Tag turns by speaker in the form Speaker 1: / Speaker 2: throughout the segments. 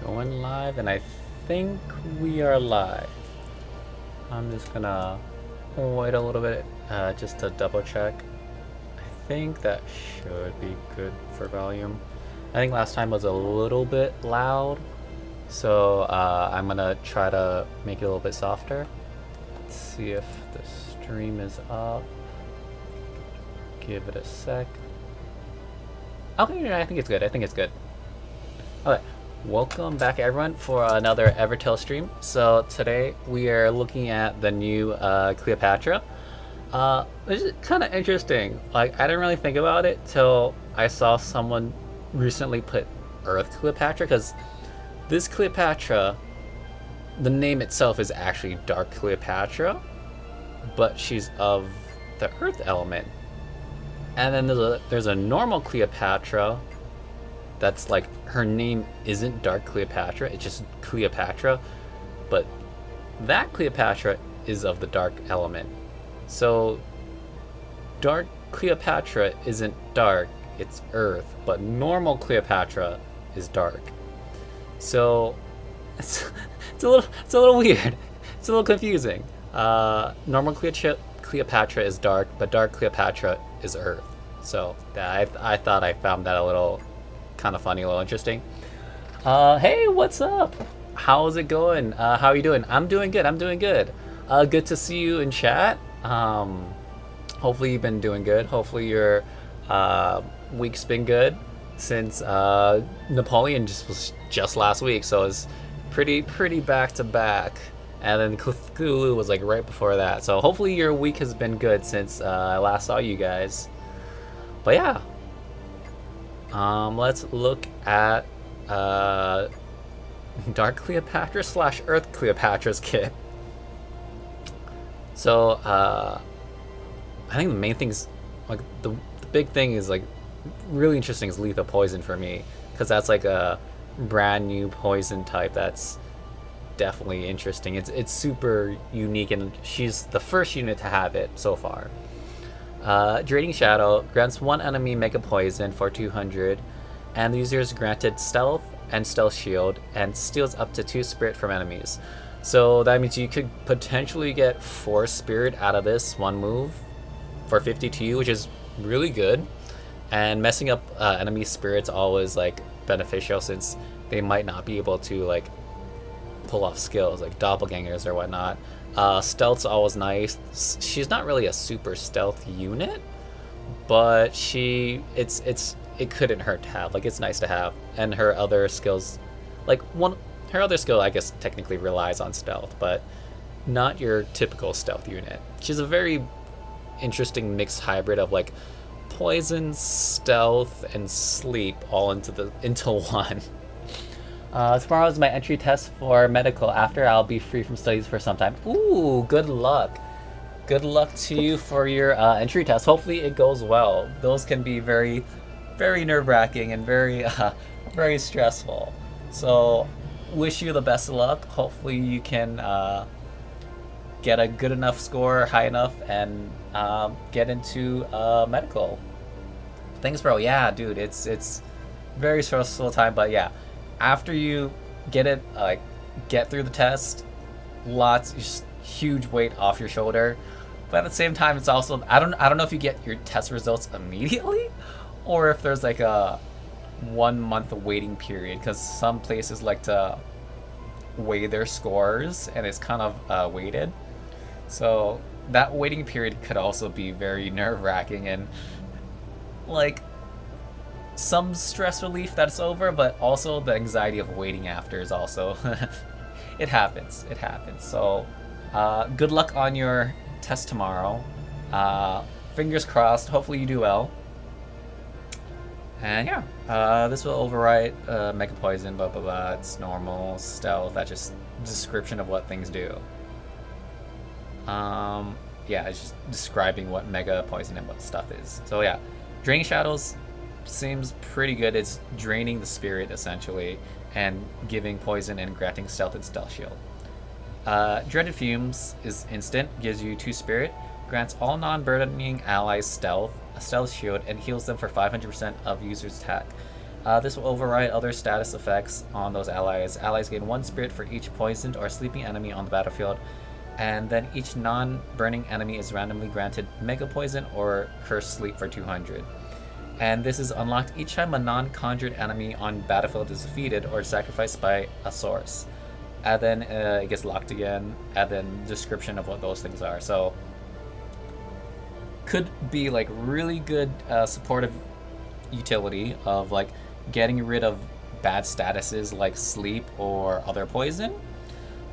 Speaker 1: Going live, and I think we are live. I'm just gonna wait a little bit just to double check. I think that should be good for volume. I think last time was a little bit loud, so I'm gonna try to make it a little bit softer. Let's see if the stream is up. Give it a sec. Okay, I think it's good. I think it's good. Okay. Welcome back everyone for another Evertale stream. So today we are looking at the new Cleopatra. Which is kind of interesting. Like, I didn't really think about it till I saw someone recently put Earth Cleopatra, because this Cleopatra, the name itself is actually Dark Cleopatra, but she's of the Earth element. And then there's a normal Cleopatra that's like, her name isn't Dark Cleopatra, it's just Cleopatra, but that Cleopatra is of the dark element. So Dark Cleopatra isn't dark, it's Earth, but normal Cleopatra is dark. So it's a little weird. It's a little confusing. Normal Cleopatra is dark, but Dark Cleopatra is Earth. So I thought I found that a little kind of funny, a little interesting. Hey, what's up? How's it going? How are you doing? I'm doing good. Good to see you in chat. Hopefully you've been doing good. Hopefully your week's been good since Napoleon was just last week, so it's pretty back to back. And then Cthulhu was like right before that. So hopefully your week has been good since I last saw you guys. But yeah. Let's look at Dark Cleopatra / Earth Cleopatra's kit. So I think the main thing's like the big thing is like really interesting is lethal poison for me, because that's like a brand new poison type that's definitely interesting. It's super unique, and she's the first unit to have it so far. Draining Shadow grants one enemy Mega Poison for 200, and the user is granted Stealth and Stealth Shield, and steals up to 2 Spirit from enemies. So that means you could potentially get 4 Spirit out of this one move for 50 to you, which is really good. And messing up enemy spirits always like beneficial, since they might not be able to like pull off skills like doppelgangers or whatnot. Stealth's always nice. She's not really a super stealth unit, but it couldn't hurt to have. Like, it's nice to have. And her other skills, like her other skill I guess technically relies on stealth, but not your typical stealth unit. She's a very interesting mixed hybrid of like poison, stealth, and sleep all into one. Tomorrow is my entry test for medical. After, I'll be free from studies for some time. Ooh, good luck. Good luck to you for your entry test. Hopefully it goes well. Those can be very, very nerve-wracking and very, very stressful. So, wish you the best of luck. Hopefully you can get a good enough score, high enough, and get into medical. Thanks, bro. Yeah, dude, it's very stressful time, but yeah. After you get it, get through the test, just huge weight off your shoulder. But at the same time, it's also I don't know if you get your test results immediately, or if there's like a 1 month waiting period, because some places like to weigh their scores and it's kind of weighted. So that waiting period could also be very nerve-wracking, and like some stress relief that it's over, but also the anxiety of waiting after is also it happens. So good luck on your test tomorrow. Fingers crossed, hopefully you do well. And yeah, this will overwrite Mega Poison, blah blah blah. It's normal, stealth, that's just description of what things do. Yeah, it's just describing what Mega Poison and what stuff is. So yeah, Draining Shadows seems pretty good. It's draining the spirit essentially, and giving poison and granting stealth and stealth shield. Dreaded Fumes is instant, gives you 2 spirit, grants all non-burdening allies stealth, a stealth shield, and heals them for 500% of user's attack. This will override other status effects on those allies. Allies gain 1 spirit for each poisoned or sleeping enemy on the battlefield, and then each non-burning enemy is randomly granted Mega Poison or Cursed Sleep for 200. And this is unlocked each time a non-conjured enemy on battlefield is defeated or sacrificed by a source. And then it gets locked again, and then description of what those things are. So, could be like really good supportive utility of like getting rid of bad statuses like sleep or other poison,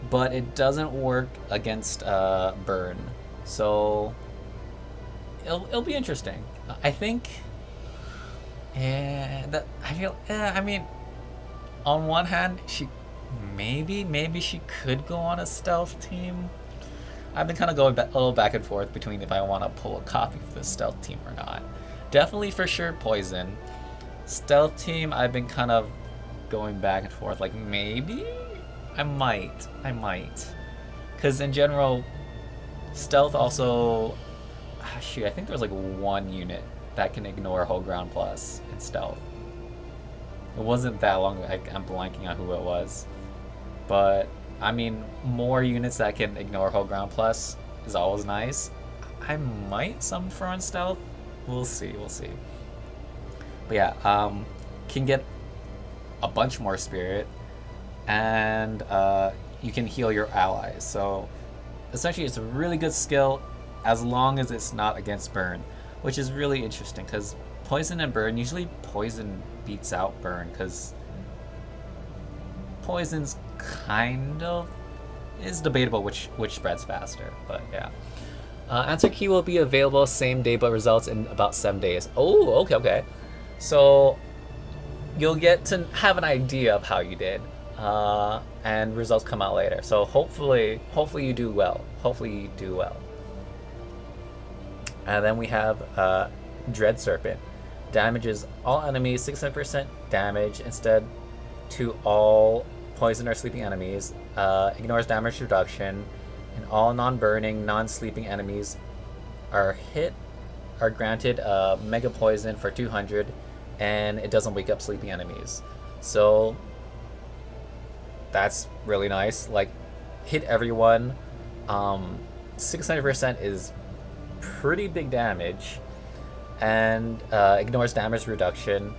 Speaker 1: but it doesn't work against burn. So it'll be interesting. I think. That I feel. I mean, on one hand, maybe she could go on a stealth team. I've been kind of going a little back and forth between if I want to pull a copy for the stealth team or not. Definitely for sure poison. Stealth team, I've been kind of going back and forth. Like maybe I might. Because in general, stealth also. Shoot, I think there's like 1 unit that can ignore whole ground plus in stealth. It wasn't that long. I'm blanking on who it was, but I mean, more units that can ignore whole ground plus is always nice. I might summon for on stealth. We'll see. But yeah, can get a bunch more spirit, and you can heal your allies. So essentially, it's a really good skill as long as it's not against burn, which is really interesting because poison and burn, usually poison beats out burn because poison's kind of is debatable which spreads faster, but yeah. Answer key will be available same day, but results in about 7 days. Oh, okay. So you'll get to have an idea of how you did, and results come out later. So hopefully you do well. And then we have Dread Serpent. Damages all enemies 600% damage instead to all poison or sleeping enemies. Ignores damage reduction, and all non-burning, non-sleeping enemies are granted Mega Poison for 200, and it doesn't wake up sleeping enemies. So that's really nice. Like, hit everyone. 600% is pretty big damage, and ignores damage reduction,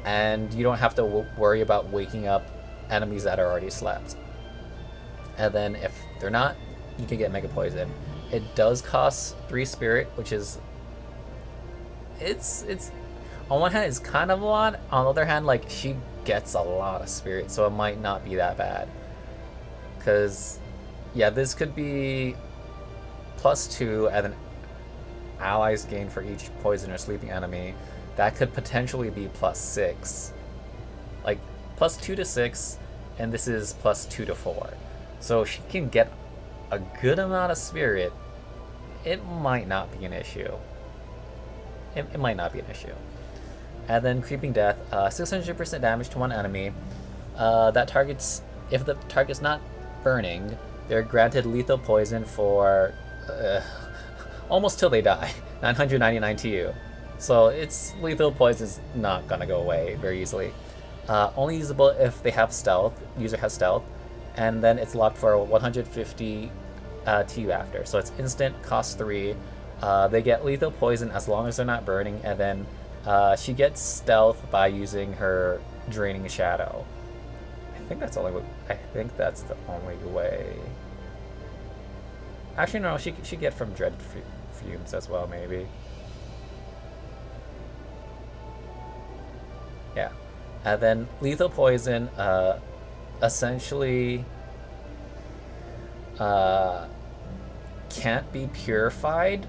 Speaker 1: and you don't have to worry about waking up enemies that are already slept. And then if they're not, you can get Mega Poison. It does cost 3 spirit, which is it's on one hand it's kind of a lot, on the other hand like she gets a lot of spirit, so it might not be that bad. Because yeah, this could be +2 and then allies gain for each poison or sleeping enemy. That could potentially be +6, like +2 to 6, and this is +2 to 4. So she can get a good amount of spirit. It might not be an issue. It might not be an issue. And then Creeping Death, 600% damage to one enemy. That targets, if the target's not burning, they're granted lethal poison for almost till they die. 999 to you. So it's lethal poison's not gonna go away very easily. Only usable if they have stealth. User has stealth, and then it's locked for 150 to you after. So it's instant, cost 3. They get lethal poison as long as they're not burning, and then she gets stealth by using her Draining Shadow. I think that's the only way. Actually, no, she get from Dread Fumes as well, maybe. Yeah. And then lethal poison essentially can't be purified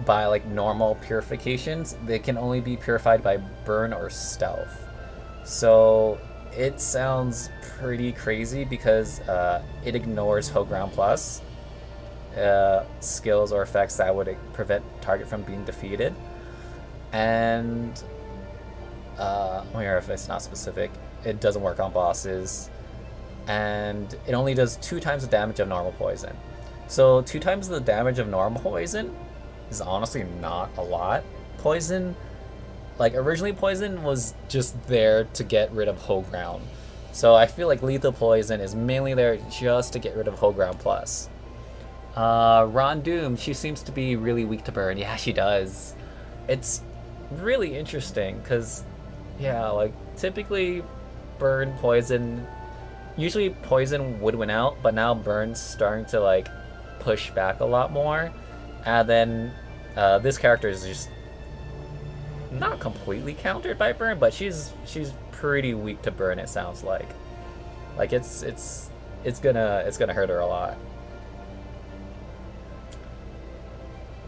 Speaker 1: by like normal purifications. They can only be purified by burn or stealth. So it sounds pretty crazy because it ignores Whole Ground Plus skills or effects that would prevent target from being defeated. And if it's not specific, it doesn't work on bosses, and it only does 2 times the damage of normal poison. So 2 times the damage of normal poison is honestly not a lot. Poison Like originally poison was just there to get rid of whole ground. So I feel like lethal poison is mainly there just to get rid of whole ground plus. Ron Doom, she seems to be really weak to burn. Yeah, she does. It's really interesting because, yeah, like typically burn poison. Usually poison would win out, but now burn's starting to like push back a lot more. And then this character is just not completely countered by burn, but she's pretty weak to burn. It sounds like it's gonna hurt her a lot.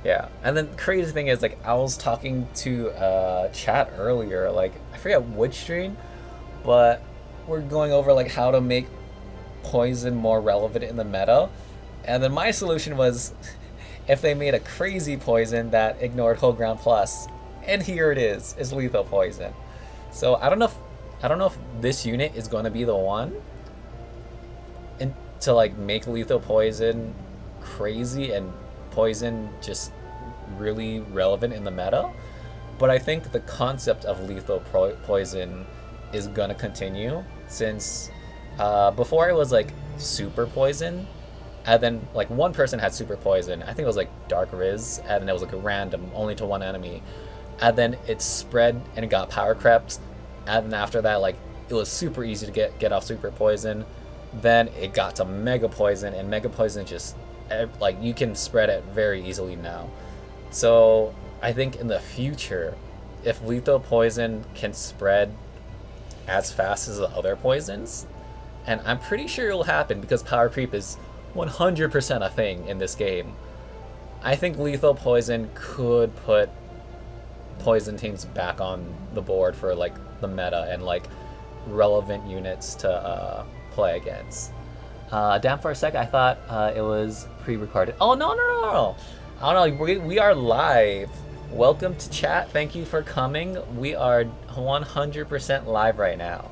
Speaker 1: Yeah, and then the crazy thing is, like, I was talking to chat earlier, like, I forget which stream, but we're going over, like, how to make poison more relevant in the meta, and then my solution was if they made a crazy poison that ignored whole ground plus, and here it is lethal poison. So I don't know if this unit is going to be the one to, like, make lethal poison crazy and poison just really relevant in the meta, but I think the concept of lethal poison is gonna continue, since before it was like super poison, and then like one person had super poison. I think it was like Dark Riz, and then it was like a random only to one enemy, and then it spread and it got power crept, and then after that, like, it was super easy to get off super poison. Then it got to mega poison, and mega poison just, like, you can spread it very easily now. So I think in the future, if lethal poison can spread as fast as the other poisons, and I'm pretty sure it'll happen because power creep is 100% a thing in this game, I think lethal poison could put poison teams back on the board for, like, the meta and, like, relevant units to play against. Damn, for a sec, I thought it was pre-recorded. Oh, no. I don't know, we are live. Welcome to chat. Thank you for coming. We are 100% live right now.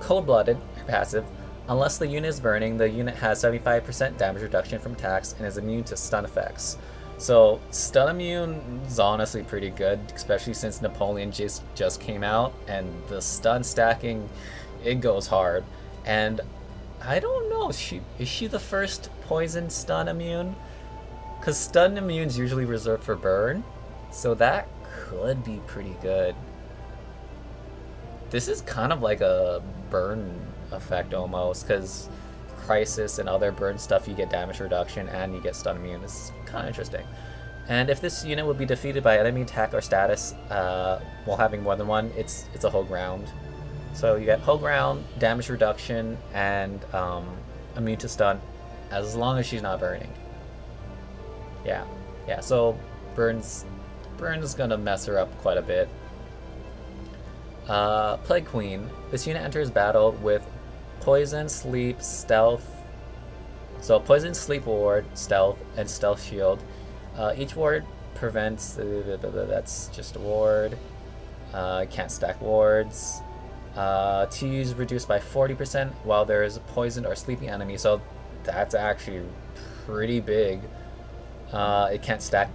Speaker 1: Cold-blooded, passive. Unless the unit is burning, the unit has 75% damage reduction from attacks and is immune to stun effects. So stun immune is honestly pretty good, especially since Napoleon just came out, and the stun stacking, it goes hard. And I don't know, is she the first poison stun immune? Because stun immune's usually reserved for burn, so that could be pretty good. This is kind of like a burn effect almost, because Crisis and other burn stuff, you get damage reduction and you get stun immune. It's kind of interesting. And if this unit would be defeated by enemy attack or status while having more than one, it's a whole ground. So you get whole ground, damage reduction, and immune to stun, as long as she's not burning. Yeah. So burns is gonna mess her up quite a bit. Plague Queen. This unit enters battle with poison, sleep, stealth. So poison, sleep ward, stealth, and stealth shield. Each ward prevents. That's just a ward. Can't stack wards. TU's reduced by 40% while there is a poisoned or sleeping enemy. So that's actually pretty big. It can't stack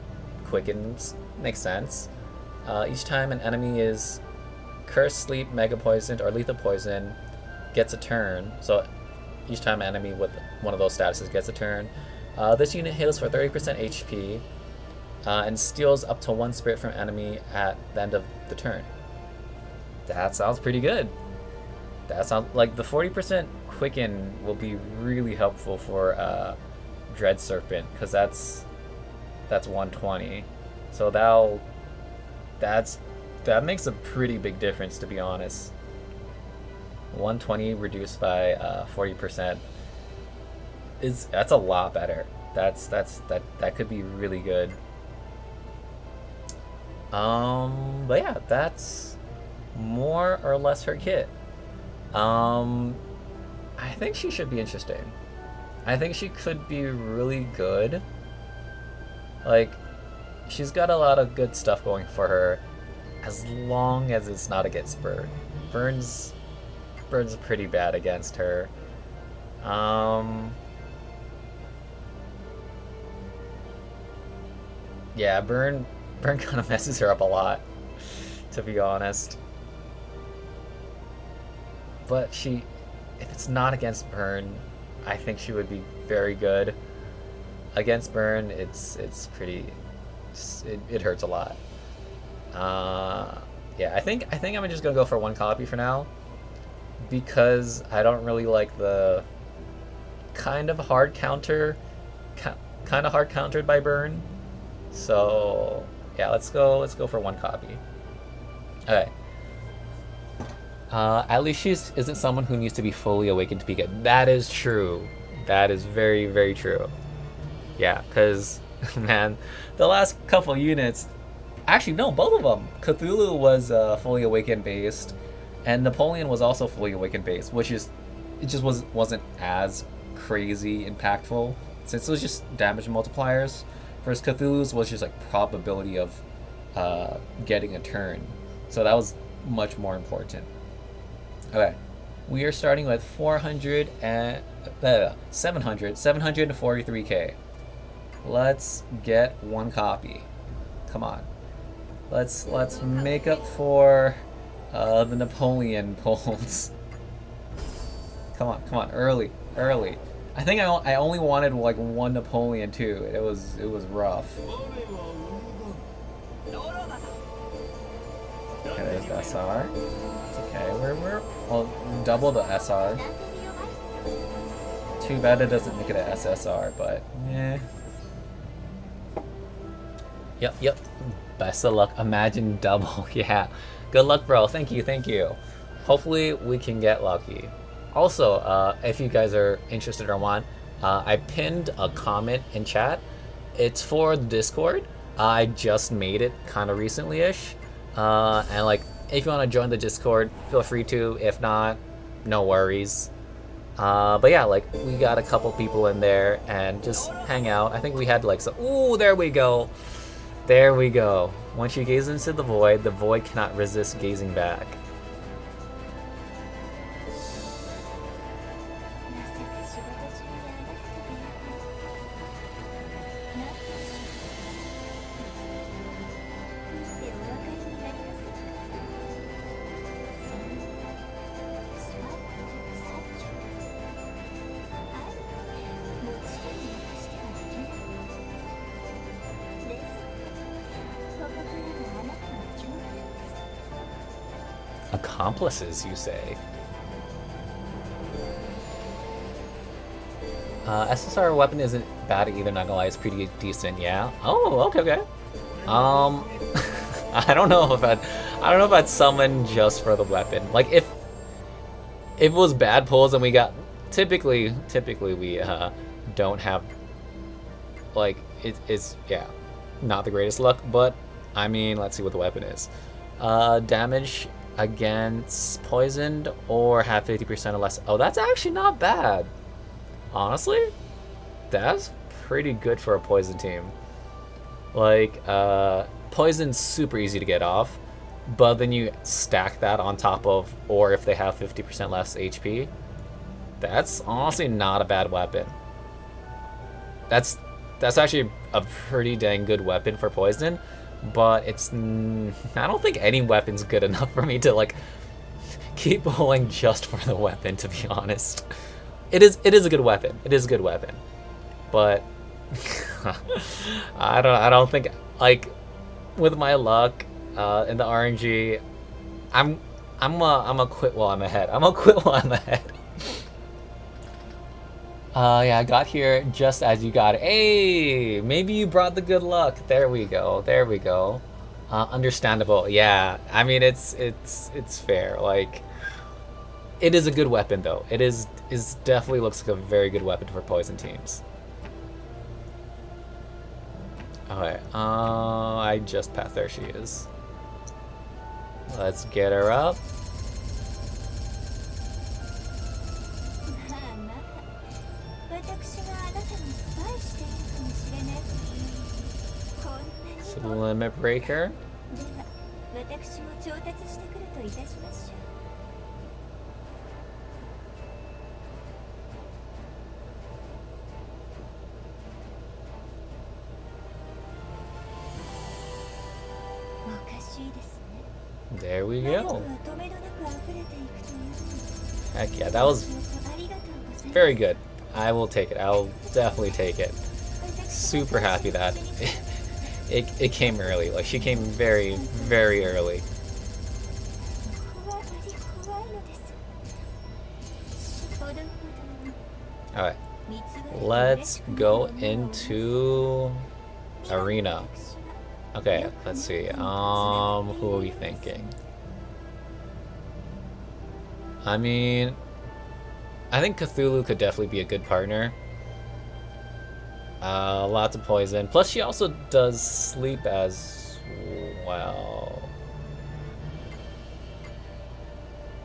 Speaker 1: quickens. Makes sense. Each time an enemy is cursed, sleep, mega poisoned, or lethal poison, gets a turn. So each time an enemy with one of those statuses gets a turn. This unit heals for 30% HP and steals up to 1 spirit from enemy at the end of the turn. That sounds pretty good. That sounds like the 40% quicken will be really helpful for Dread Serpent, because that's 120. So that makes a pretty big difference, to be honest. 120 reduced by 40% that's a lot better. That could be really good. But yeah, that's more or less her kit. I think she should be interesting. I think she could be really good. Like, she's got a lot of good stuff going for her, as long as it's not against burn. Burn's pretty bad against her. Yeah, burn Burn kind of messes her up a lot, to be honest. But if it's not against Burn, I think she would be very good. Against Burn, it's pretty, it hurts a lot. Yeah, I think I'm just gonna go for 1 copy for now, because I don't really like the kind of hard countered by Burn. So yeah, let's go for 1 copy. Okay. At least she isn't someone who needs to be fully awakened to be good. That is true. That is very, very true. Yeah, because, man, the last couple units... Actually, no, both of them. Cthulhu was fully awakened based, and Napoleon was also fully awakened based, which is... It just wasn't as crazy impactful, since it was just damage multipliers. Whereas Cthulhu's was just like probability of getting a turn. So that was much more important. Okay, we are starting with 743k. Let's get 1 copy. Come on. Let's make up for the Napoleon pulls. Come on, early. I think I only wanted like 1 Napoleon too. It was rough. Okay, there's the SR. It's okay. Well, double the SR. Too bad it doesn't make it an SSR, but yeah. Yep. Best of luck. Imagine double. Yeah. Good luck, bro. Thank you. Hopefully we can get lucky. Also, if you guys are interested or want, I pinned a comment in chat. It's for the Discord. I just made it kind of recently-ish. And like, if you want to join the Discord, feel free to. If not, no worries. But yeah, like, we got a couple people in there and just hang out. I think we had like some... Ooh, there we go. Once you gaze into the void cannot resist gazing back. Accomplices, you say? SSR weapon isn't bad either, not gonna lie, it's pretty decent, yeah. Oh, okay. I don't know if I'd summon just for the weapon. Like, if it was bad pulls and we got... Typically we don't have... Like, it's, yeah, not the greatest luck, but, I mean, let's see what the weapon is. Damage against poisoned or have 50% or less. Oh, that's actually not bad. Honestly, that's pretty good for a poison team. Like, poison's super easy to get off, but then you stack that on top of, or if they have 50% less HP, that's honestly not a bad weapon. That's actually a pretty dang good weapon for poison. But it's... I don't think any weapon's good enough for me to, like, keep pulling just for the weapon, to be honest. It is a good weapon. It is a good weapon. But... I don't think... Like, with my luck, in the RNG, I'm a quit while I'm ahead. Yeah, I got here just as you got it. Hey, maybe you brought the good luck. There we go. Understandable. Yeah, I mean, it's fair. Like, it is a good weapon though. It definitely looks like a very good weapon for poison teams. Okay. I just passed. There she is. Let's get her up. Limit breaker. There we go. Heck yeah, that was very good. I will take it. I'll definitely take it. Super happy that it came early. Like, she came very, very early. Alright. Let's go into Arena. Okay, let's see. Who are we thinking? I mean, I think Cthulhu could definitely be a good partner. Lots of poison. Plus, she also does sleep as well.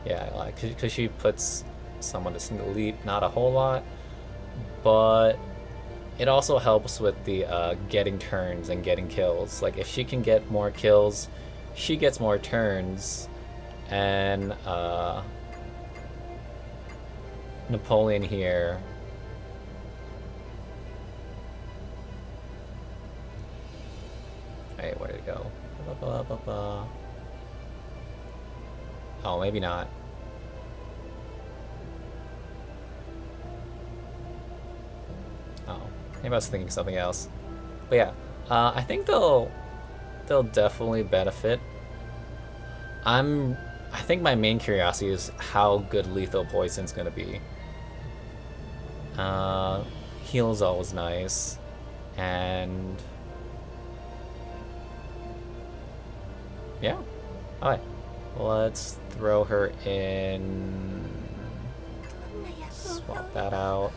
Speaker 1: Yeah, like, because she puts someone to sleep, not a whole lot, but it also helps with the getting turns and getting kills. Like, if she can get more kills, she gets more turns, and Napoleon here. Hey, where did it go? Oh, maybe not. Oh, maybe I was thinking something else. But yeah, I think they'll definitely benefit. I think my main curiosity is how good lethal poison's gonna be. Heal is always nice, and yeah. Alright, let's throw her in. Swap that out.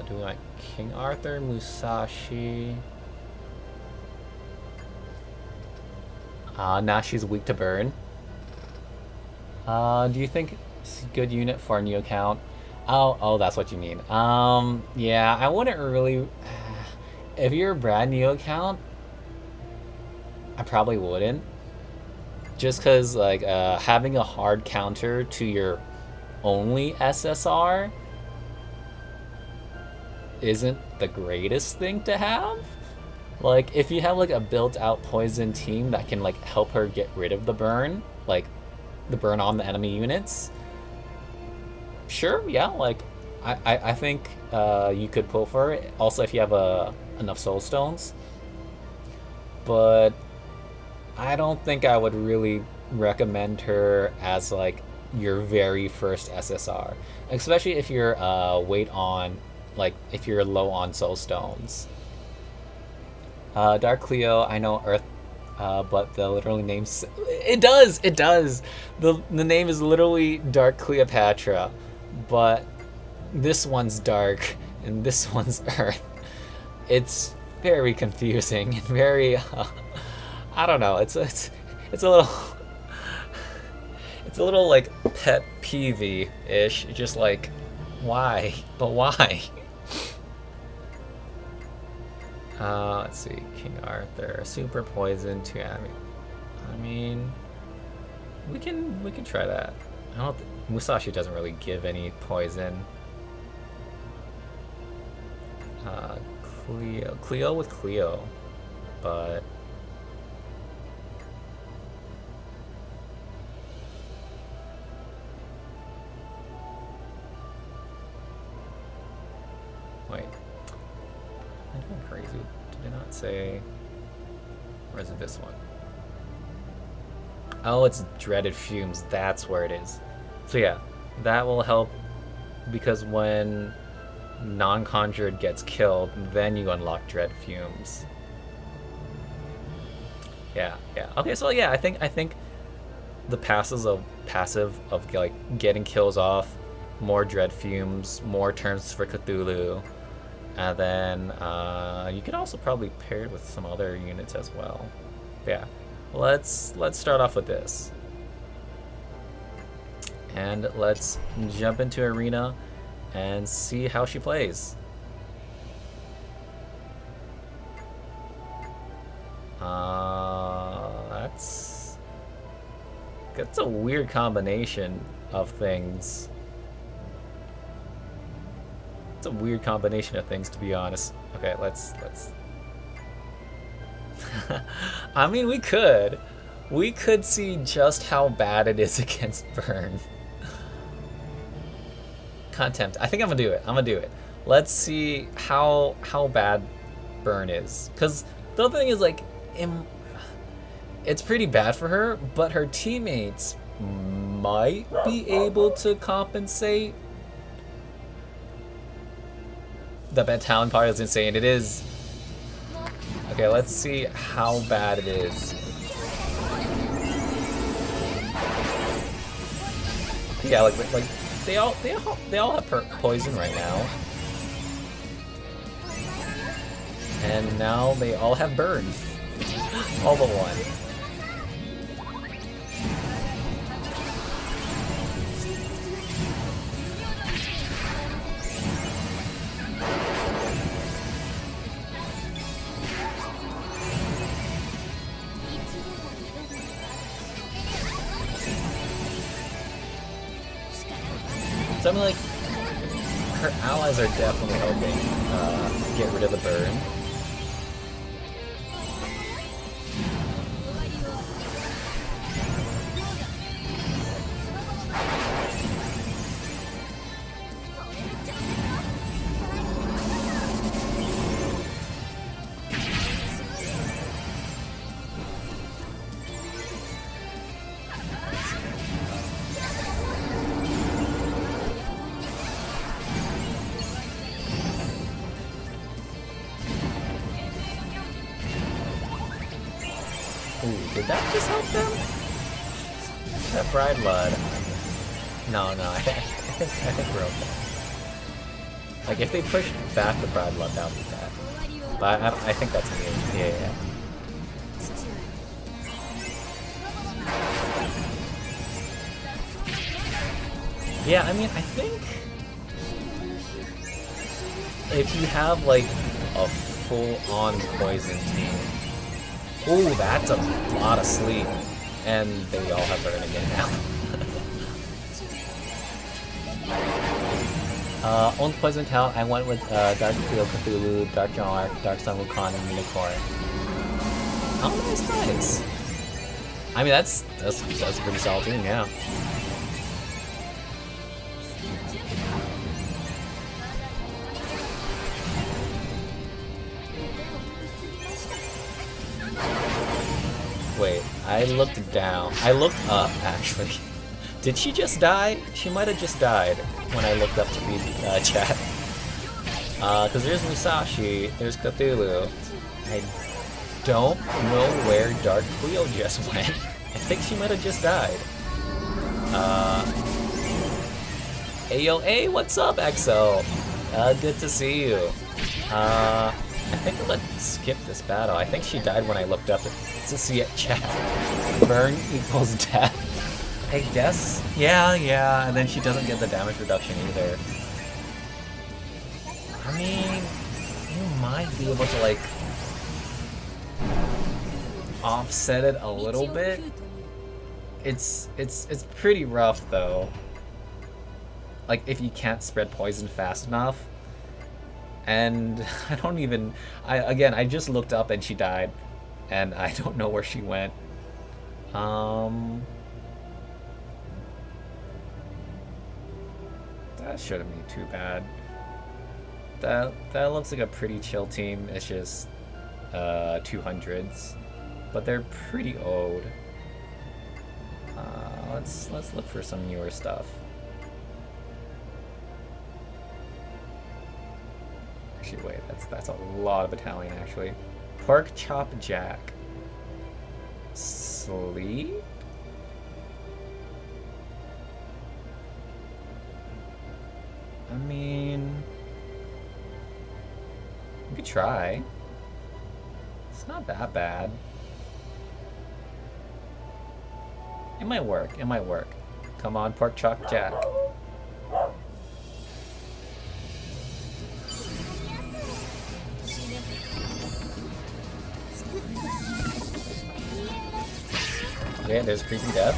Speaker 1: Do we want King Arthur, Musashi? Now she's weak to burn. Do you think it's a good unit for a new account? Oh, that's what you mean. Yeah, I wouldn't really. If you're a brand new account, I probably wouldn't. Just because, like, having a hard counter to your only SSR isn't the greatest thing to have. Like, if you have, like, a built-out poison team that can, like, help her get rid of the burn, like, the burn on the enemy units, sure, yeah, like, I think you could pull for it. Also, if you have enough soul stones. But I don't think I would really recommend her as, like, your very first SSR. Especially if you're if you're low on soul stones. Dark Cleo, I know Earth, but the literally name's... It does! The name is literally Dark Cleopatra, but this one's Dark, and this one's Earth. It's very confusing, and very... I don't know, it's a little... It's a little, like, pet peevey-ish, just like, why? But why? Let's see, King Arthur, super poison to I mean, we can try that. Musashi doesn't really give poison. Cleo with Cleo, but wait. I'm going crazy. Did I not say? Or is it this one? Oh, it's Dreaded Fumes. That's where it is. So yeah, that will help because when non-conjured gets killed, then you unlock Dread Fumes. Yeah. Okay, so yeah, I think the passive of like getting kills off, more Dread Fumes, more turns for Cthulhu. And then you could also probably pair it with some other units as well. But yeah, let's start off with this. And let's jump into Arena and see how she plays. That's a weird combination of things. It's a weird combination of things, to be honest. Okay, let's I mean, we could, We could see just how bad it is against Burn. Contempt. I think I'm gonna do it. I'm gonna do it. Let's see how bad Burn is. Because the other thing is, like, it's pretty bad for her, but her teammates might be able to compensate. The battalion part is insane. It is. Okay, let's see how bad it is. Yeah, like they all have poison right now, and now they all have burn, all but one. So I mean, like, her allies are definitely helping get rid of the burn. Ooh, did that just help them? That Bride Blood. No, I think we're okay. Like, if they push back the Bride Blood, that would be bad. But I think that's me. Yeah. Yeah, I mean, I think if you have, like, a full-on poison team. Ooh, that's a lot of sleep. And they all have burn again now. On poison talent, I went with Dark Cleo, Cthulhu, Dark Jar, Dark Sun Wukong, and Unicorn. Oh, nice. I mean, that's a pretty solid team, yeah. Wait, I looked down. I looked up, actually. Did she just die? She might have just died when I looked up to read chat. Because there's Musashi, there's Cthulhu. I don't know where Dark Cleo just went. I think she might have just died. Ayo, what's up, XO? Good to see you. I think let's skip this battle. I think she died when I looked up to see it chat. Burn equals death. I guess. Yeah, and then she doesn't get the damage reduction either. I mean, you might be able to, like, offset it a little bit. It's pretty rough though. Like, if you can't spread poison fast enough. And I don't even... I just looked up and she died. And I don't know where she went. That shouldn't be too bad. That looks like a pretty chill team. It's just 200s. But they're pretty old. Let's look for some newer stuff. Actually, wait, that's a lot of battalion, actually. Pork Chop Jack. Sleep? I mean... we could try. It's not that bad. It might work, Come on, Pork Chop Jack. Okay, there's Creepy Death.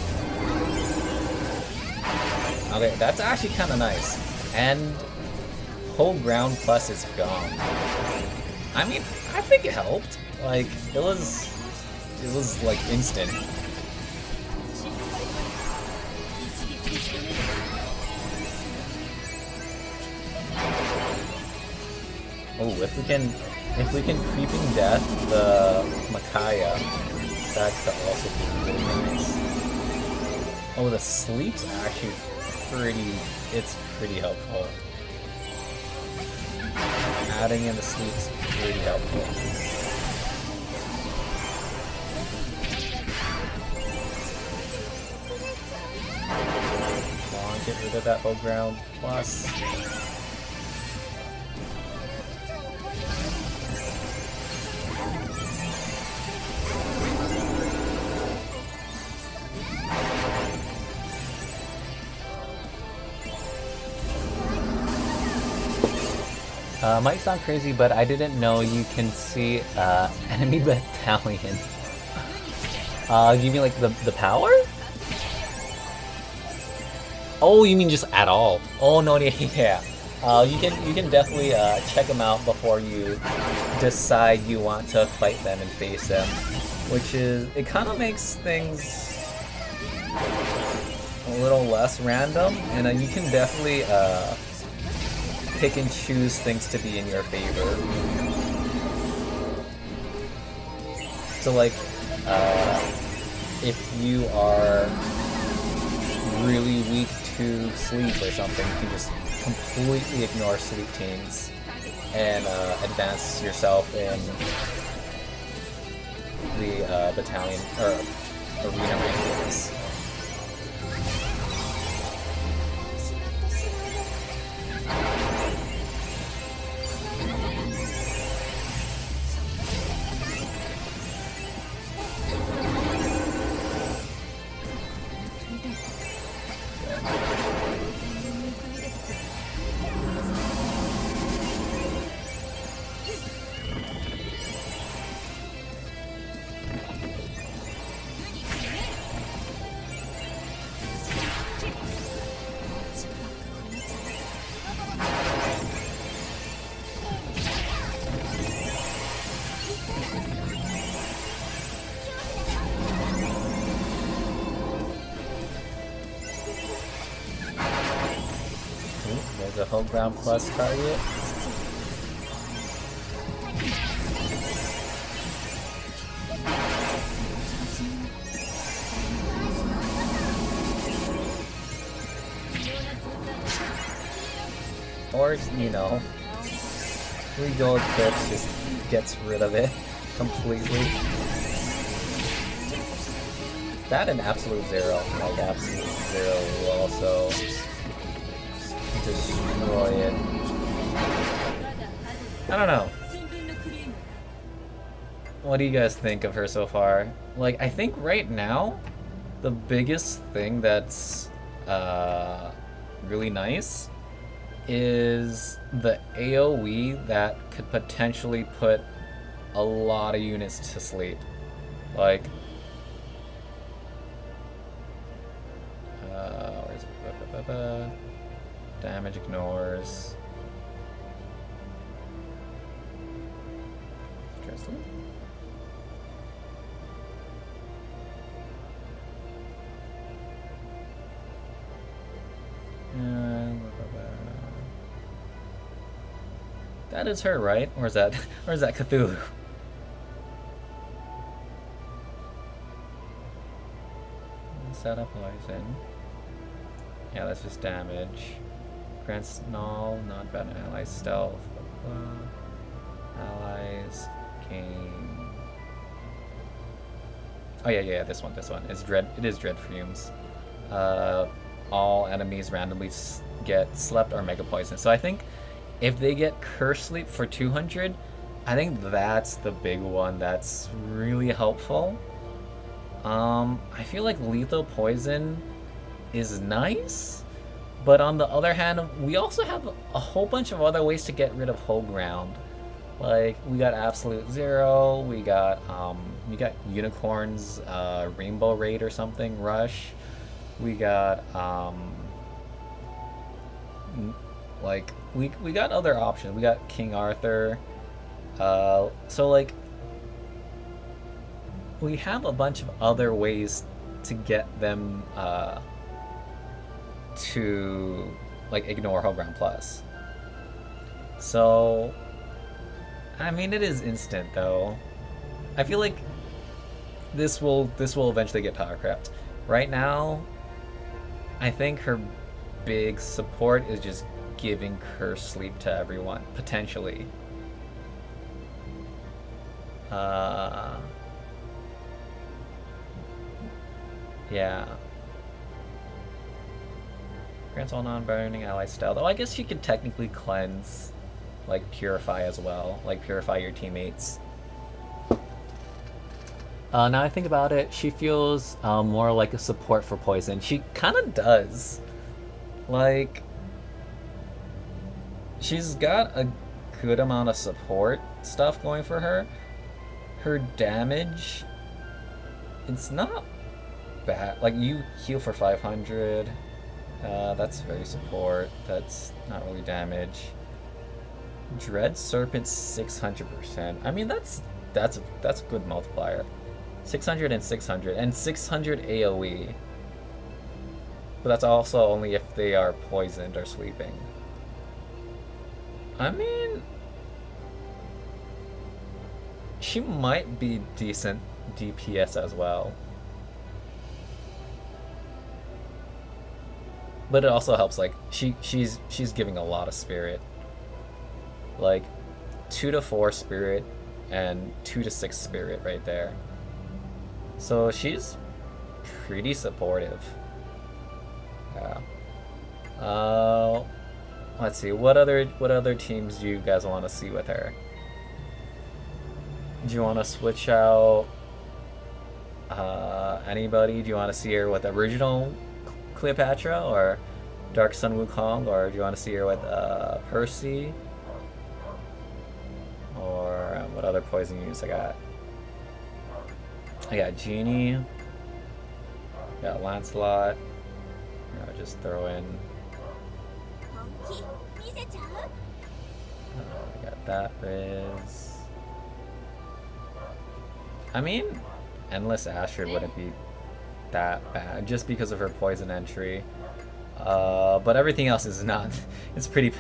Speaker 1: Okay, that's actually kind of nice. And whole ground plus is gone. I mean, I think it helped. Like, it was like instant. Oh, if we can creeping death the Micaiah, that could also be really nice. Oh, the sleep's actually it's pretty helpful. Adding in the sleep's pretty helpful. Come on, get rid of that whole ground plus. Might sound crazy, but I didn't know you can see enemy battalion. You mean like the power? Oh, you mean just at all? Oh no, yeah. You can definitely check them out before you decide you want to fight them and face them, which is it kind of makes things a little less random, and you can definitely pick and choose things to be in your favor. So like, if you are really weak to sleep or something, you can just completely ignore sleep teams and advance yourself in the battalion or arena rankings. There's a whole ground plus target. Or, you know, 3 gold clips just gets rid of it completely. That and Absolute Zero. Like, Absolute Zero will also destroy it. I don't know. What do you guys think of her so far? Like, I think right now, the biggest thing that's really nice is the AoE that could potentially put a lot of units to sleep. Like, where's it? Damage ignores. Interesting. That is her, right? Or is that Cthulhu? Set up poison. Yeah, that's just damage. Grants null, not bad allies, stealth. Allies gain. Oh yeah, this one. It's dread. It is dread fumes. All enemies randomly get slept or mega poison. So I think if they get curse sleep for 200, I think that's the big one that's really helpful. I feel like lethal poison is nice, but on the other hand, we also have a whole bunch of other ways to get rid of whole ground. Like, we got Absolute Zero, we got Unicorn's Rainbow Raid or something, Rush. We got like we got other options. We got King Arthur. So like we have a bunch of other ways to get them to like ignore whole ground plus. So I mean, it is instant though. I feel like this will eventually get power crept. Right now, I think her big support is just giving her sleep to everyone potentially. Uh, yeah. Grants all non-burning allies style. Though I guess she could technically cleanse, like purify as well, like purify your teammates. Now I think about it, she feels more like a support for poison. She kind of does. Like, she's got a good amount of support stuff going for her. Her damage, it's not bad. Like, you heal for 500. That's very support. That's not really damage. Dread Serpent 600%. I mean, that's a good multiplier. 600 and 600 and 600 AoE. But that's also only if they are poisoned or sleeping. I mean, she might be decent DPS as well. But it also helps, like, she's giving a lot of spirit. Like 2 to 4 spirit and 2 to 6 spirit right there. So she's pretty supportive. Yeah. Let's see. What other teams do you guys want to see with her? Do you want to switch out anybody? Do you want to see her with original Cleopatra or Dark Sun Wukong, or do you want to see her with Percy? Or what other poison units I got? I got Genie. Got Lancelot. I'll just throw in. I got that Riz. I mean, Endless Astrid wouldn't be that bad just because of her poison entry. But everything else is not. It's pretty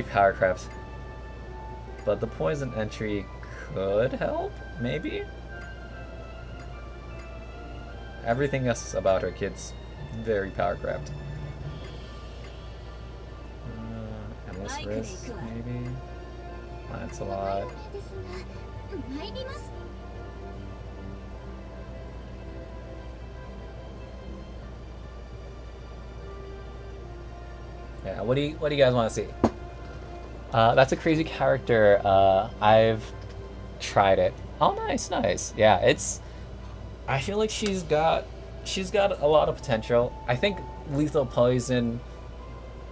Speaker 1: power crept. But the poison entry could help, maybe. Everything else about her kid's very power crept. Endless Risk, maybe. Lancelot. Yeah, what do you guys want to see? That's a crazy character. I've tried it. Oh, nice. Yeah, I feel like she's got a lot of potential. I think lethal poison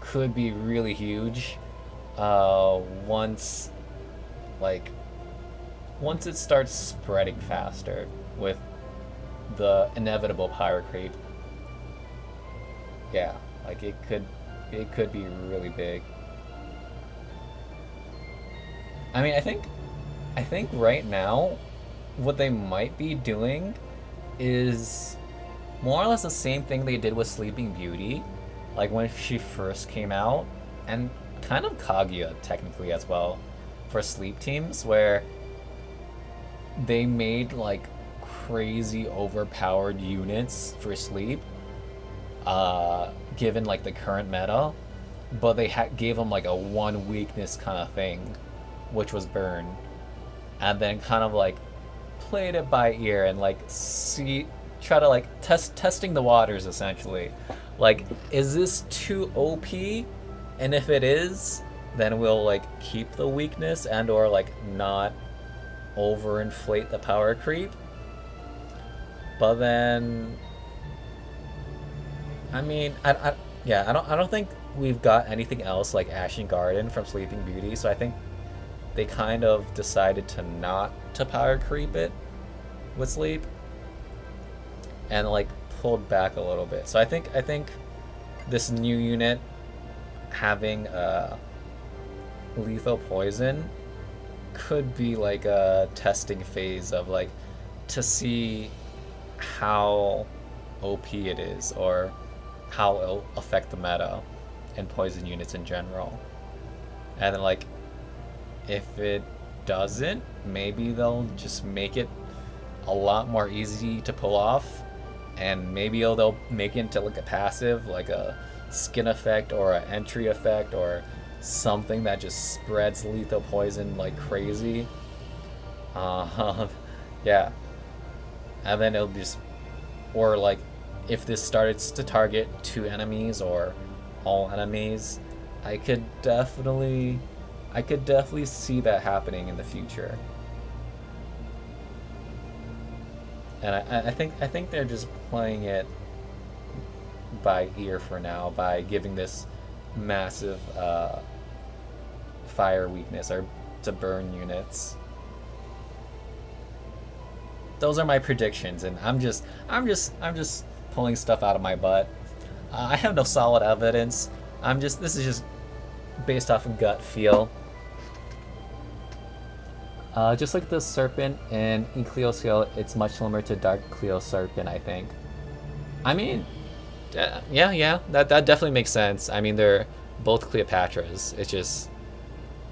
Speaker 1: could be really huge. Once it starts spreading faster with the inevitable power creep. Yeah, like it could be really big. I mean, I think right now what they might be doing is more or less the same thing they did with Sleeping Beauty, like when she first came out, and kind of Kaguya technically as well, for sleep teams, where they made like crazy overpowered units for sleep, given like the current meta, but they gave them like a one weakness kind of thing, which was burn, and then kind of like played it by ear and like try to like testing the waters essentially. Like, is this too OP? And if it is, then we'll like keep the weakness and or like not overinflate the power creep. But then, I mean, I don't think we've got anything else like Ashen Garden from Sleeping Beauty, so I think they kind of decided to not to power creep it with sleep and like pulled back a little bit. So I think this new unit having lethal poison could be like a testing phase of like to see how OP it is or how it'll affect the meta and poison units in general. And then like if it doesn't, maybe they'll just make it a lot more easy to pull off, and maybe they'll make it into like a passive, like a skin effect or an entry effect or something that just spreads lethal poison like crazy. Yeah, and then it'll just, or like if this started to target 2 enemies or all enemies, I could definitely see that happening in the future. And I think they're just playing it by ear for now by giving this massive fire weakness or to burn units. Those are my predictions, and I'm just pulling stuff out of my butt. I have no solid evidence. This is just based off of gut feel. Just like the Serpent in Cleo skill, it's much similar to Dark Cleo Serpent, I think. I mean, yeah, that definitely makes sense. I mean, they're both Cleopatras. It's just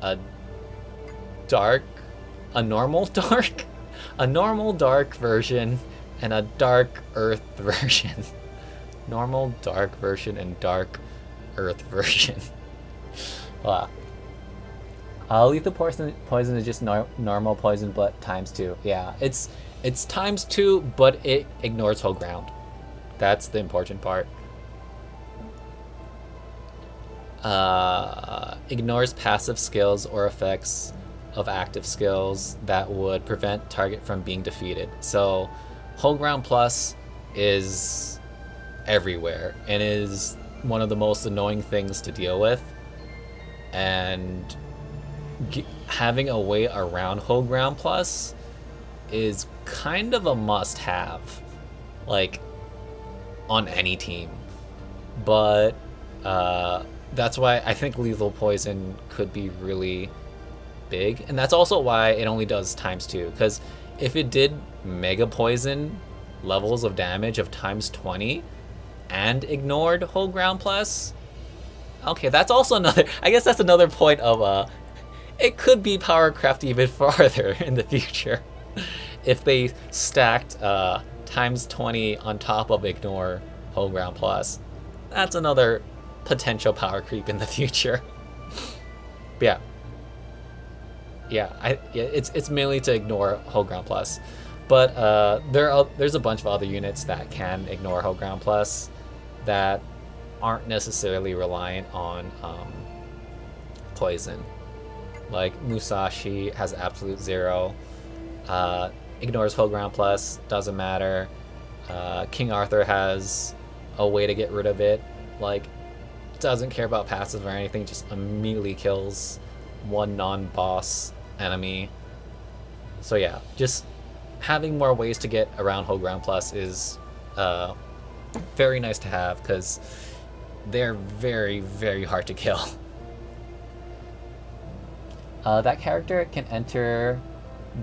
Speaker 1: a normal dark version and a dark earth version. Normal dark version and dark earth version. Wow. Lethal poison is just normal poison, but ×2. Yeah, it's ×2, but it ignores whole ground. That's the important part. Ignores passive skills or effects of active skills that would prevent target from being defeated. So, whole ground plus is everywhere and is one of the most annoying things to deal with. And having a way around whole ground plus is kind of a must-have, like on any team. But that's why I think lethal poison could be really big, and that's also why it only does ×2. Because if it did mega poison levels of damage of ×20 and ignored whole ground plus, okay, that's also another. I guess that's another point of it could be powercraft even farther in the future if they stacked ×20 on top of ignore whole ground plus. That's another potential power creep in the future. But it's mainly to ignore whole ground plus, but there's a bunch of other units that can ignore whole ground plus that aren't necessarily reliant on poison. Like Musashi has absolute 0, ignores whole ground plus, doesn't matter. King Arthur has a way to get rid of it, like doesn't care about passive or anything, just immediately kills one non-boss enemy. So yeah, just having more ways to get around whole ground plus is very nice to have, because they're very, very hard to kill. That character can enter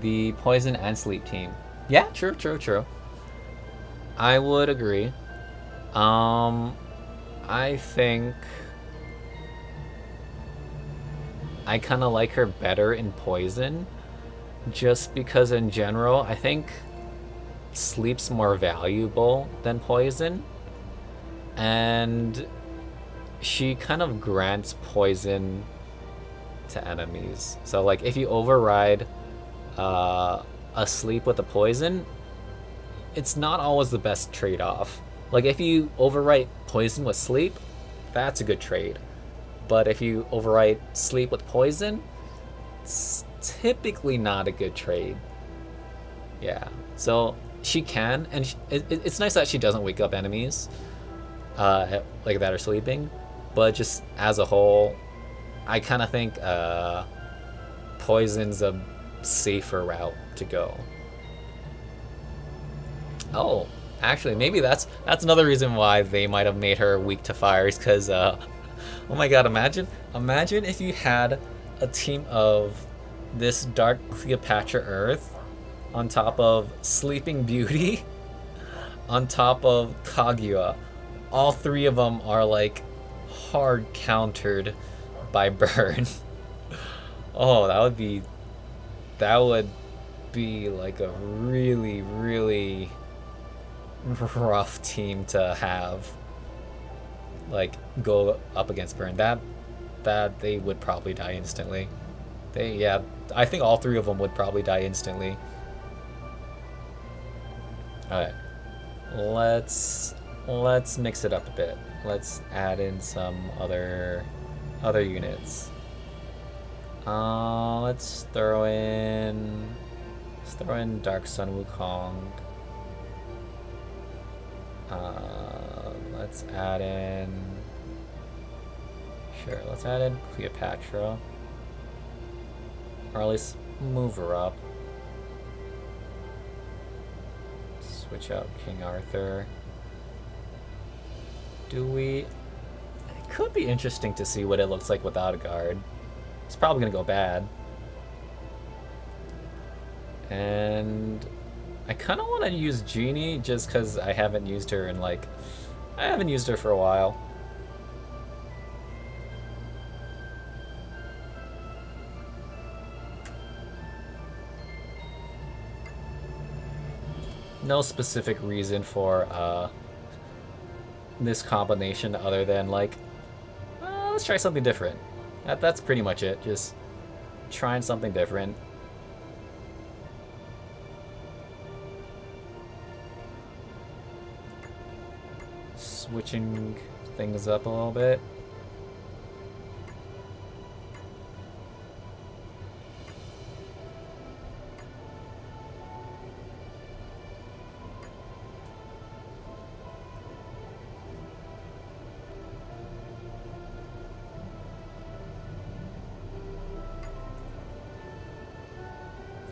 Speaker 1: the poison and sleep team. Yeah, true. I would agree. I think I kind of like her better in poison, just because in general I think sleep's more valuable than poison, and she kind of grants poison to enemies. So like if you override a sleep with a poison, it's not always the best trade-off. Like if you overwrite poison with sleep, that's a good trade. But if you overwrite sleep with poison, it's typically not a good trade. Yeah, so she can, and it's nice that she doesn't wake up enemies like that are sleeping, but just as a whole, I kind of think poison's a safer route to go. Oh, actually, maybe that's another reason why they might have made her weak to fires, because oh my god, imagine if you had a team of this Dark Cleopatra Earth on top of Sleeping Beauty on top of Kaguya. All three of them are like hard countered by burn. Oh, that would be that would be like a really, really rough team to have like go up against Burn. That they would probably die instantly. Yeah, I think all three of them would probably die instantly. Alright. Let's mix it up a bit. Let's add in some other units. Let's throw in Dark Sun Wukong. Let's add in Cleopatra. Or at least move her up. Switch out King Arthur. It could be interesting to see what it looks like without a guard. It's probably gonna go bad. And I kind of want to use Genie just because I haven't used her in I haven't used her for a while. No specific reason for this combination other than let's try something different. That's pretty much it. Just trying something different. Switching things up a little bit.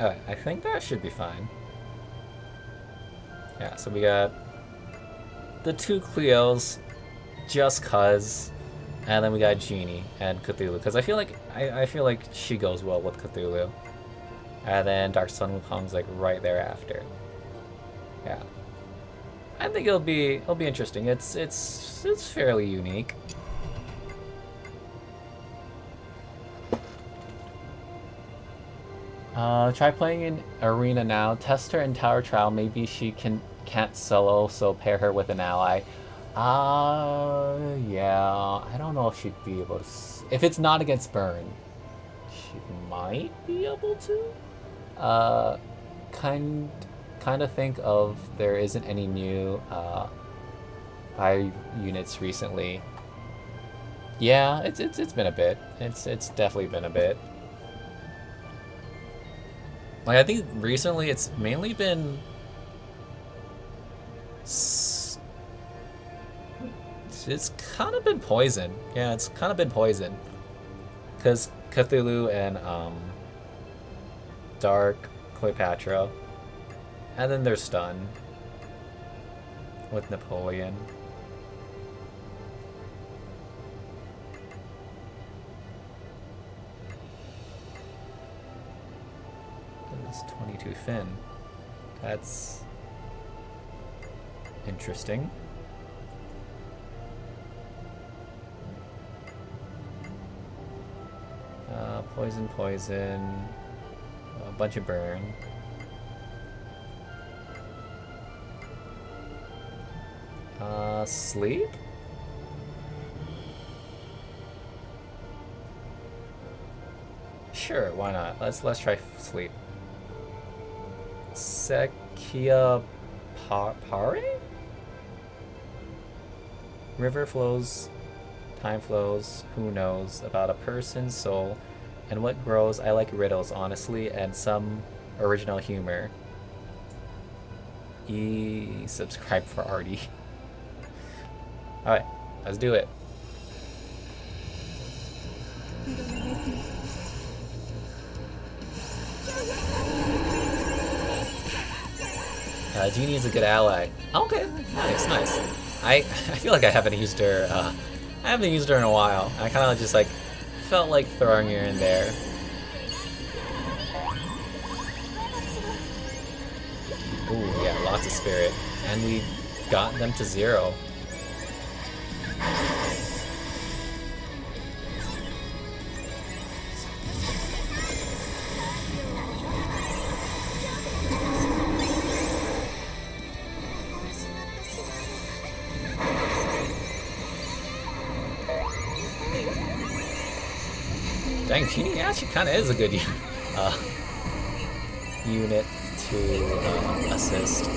Speaker 1: Alright, I think that should be fine. Yeah, so we got the 2 Cleos, just cuz, and then we got Genie and Cthulhu, because I feel like she goes well with Cthulhu, and then Dark Sun Wukong's right there after. Yeah, I think it'll be interesting. It's fairly unique. Try playing in Arena now. Test her in Tower Trial. Maybe she can't solo, so pair her with an ally. Yeah. I don't know if she'd be able to. If it's not against Burn, she might be able to. Kind of think of there isn't any new fire units recently. Yeah, it's been a bit. It's definitely been a bit. I think recently it's mainly been it's kind of been Poison. Yeah, it's kind of been Poison. Because Cthulhu and Dark Cleopatra. And then there's Stun with Napoleon. There's 22 Finn. That's interesting. Poison, a bunch of burn. Sleep? Sure, why not? Let's try sleep. Sekia Pare? River flows, time flows, who knows about a person's soul and what grows. I like riddles, honestly, and some original humor. Subscribe for Artie. Alright, let's do it. Genie is a good ally. Okay, nice. I feel like I haven't used her. I haven't used her in a while. I kind of just felt like throwing her in there. Ooh, yeah, lots of spirit, and we got them to 0. Dang, Genie actually kind of is a good unit to assist.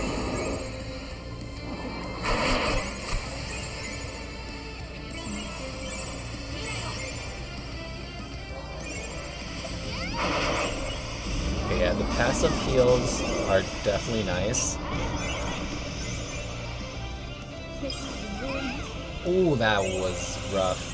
Speaker 1: Okay, yeah, the passive heals are definitely nice. Ooh, that was rough.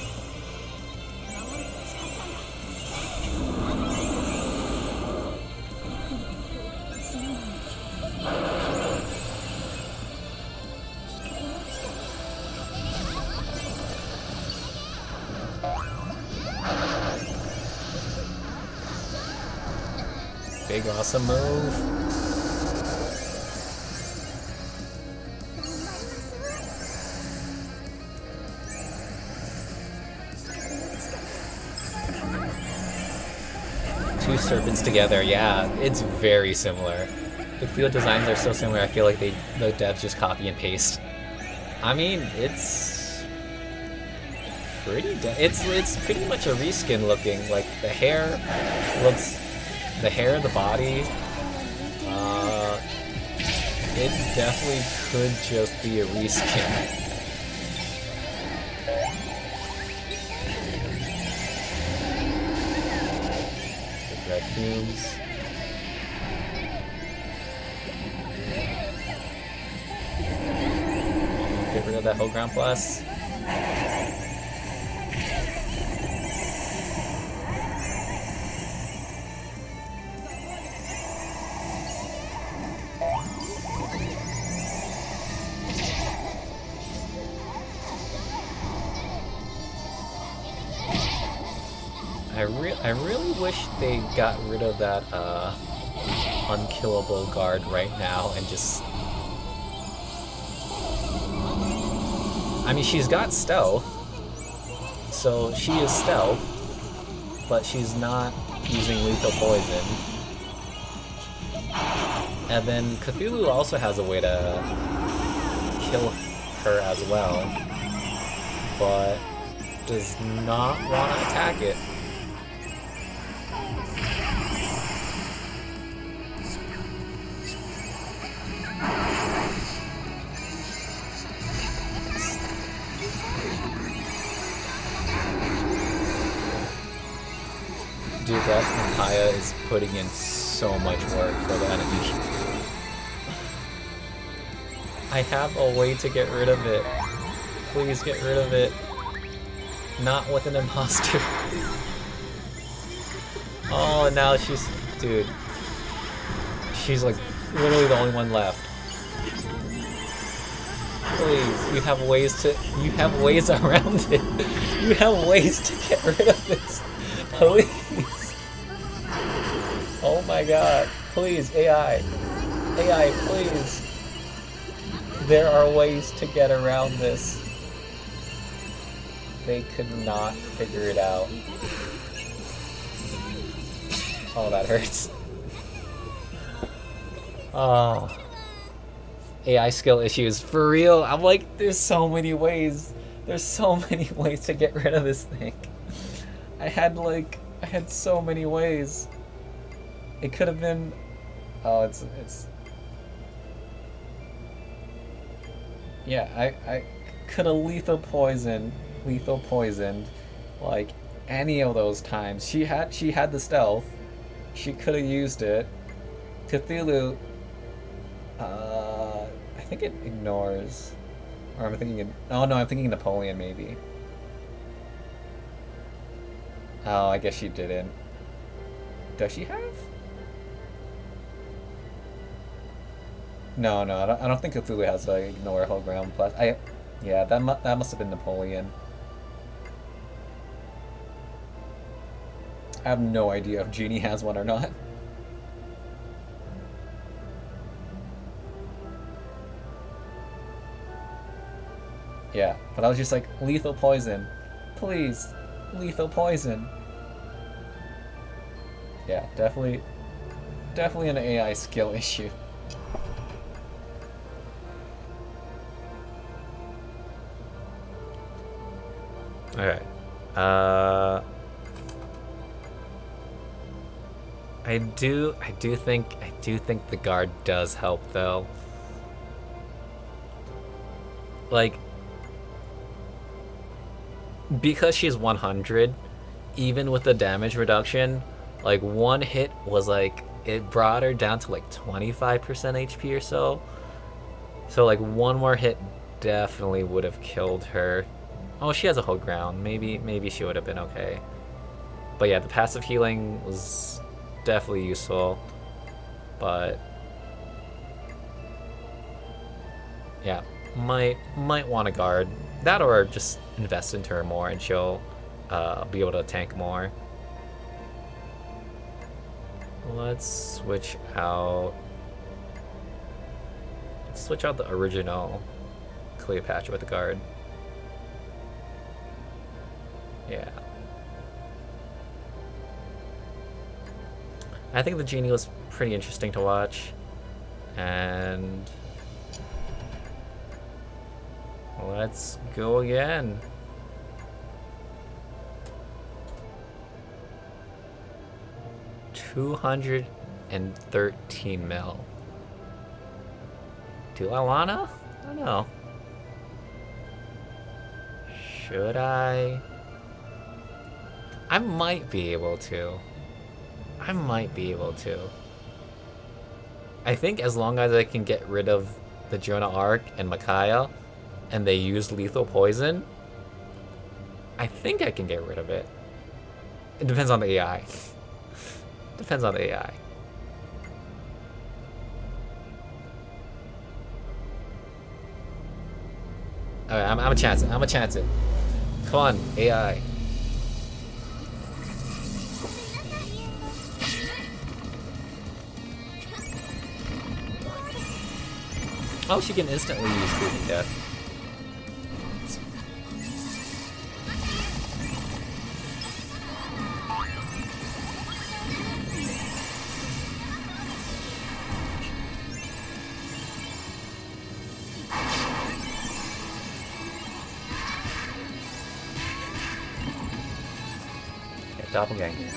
Speaker 1: Big awesome move. Two serpents together, yeah, it's very similar. The Cleo designs are so similar, I feel like the devs just copy and paste. I mean, it's pretty it's pretty much a reskin looking. Like the hair looks, the body, it definitely could just be a reskin. The red fumes. Get rid of that whole ground plus. I really wish they got rid of that unkillable guard right now and just... I mean, she's got stealth, so she is stealth, but she's not using lethal poison. And then Cthulhu also has a way to kill her as well, but does not want to attack it. Dude, that Micaiah is putting in so much work for the enemy. I have a way to get rid of it. Please get rid of it. Not with an imposter. Oh, now she's... Dude. She's like literally the only one left. Please, you have ways to... You have ways around it. You have ways to get rid of this. Please. Oh my god. Please, AI. AI, please. There are ways to get around this. They could not figure it out. Oh, that hurts. Oh. AI skill issues. For real, I'm like, there's so many ways. There's so many ways to get rid of this thing. I had so many ways. It could have been... Oh, it's... Yeah, I could have lethal poisoned, like, any of those times. She had the stealth. She could have used it. Cthulhu, I think it ignores. Or I'm thinking... Oh no, I'm thinking Napoleon, maybe. Oh, I guess she didn't. Does she have? No, I don't think Cthulhu has to ignore whole ground plus. Yeah, that must have been Napoleon. I have no idea if Genie has one or not. Yeah, but I was just like, lethal poison. Please, lethal poison. Yeah, definitely an AI skill issue. Alright. I do think the guard does help though. Like, because she's 100, even with the damage reduction, like one hit was like it brought her down to like 25% HP or so. So like one more hit definitely would have killed her. Oh, she has a whole ground. Maybe she would have been okay. But yeah, the passive healing was definitely useful. But yeah, might want to guard that, or just invest into her more, and she'll be able to tank more. Let's switch out. Let's switch out the original Cleopatra with the guard. Yeah. I think the genie was pretty interesting to watch, and let's go again. $213 mil. Do I wanna? I don't know. Should I? I might be able to. I think as long as I can get rid of the Jonah Arc and Micaiah, and they use lethal poison, I think I can get rid of it. It depends on the AI. Depends on the AI. Alright, I'm gonna chance it. Come on, AI. Oh, she can instantly use Fleeting Death. Okay, doppelganger.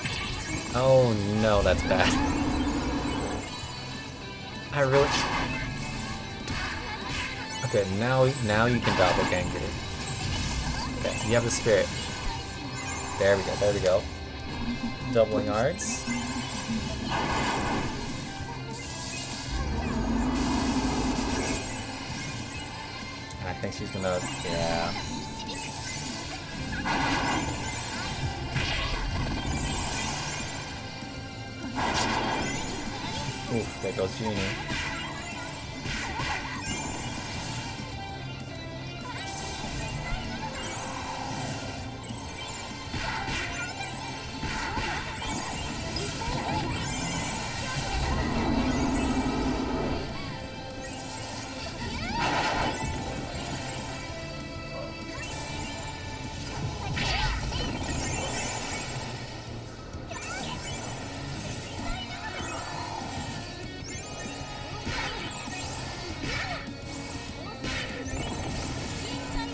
Speaker 1: Oh no, that's bad. I really... Okay, now you can doppelganger. Okay, you have the spirit. There we go. Doubling arts. And I think she's gonna, yeah. Oof, there goes Genie.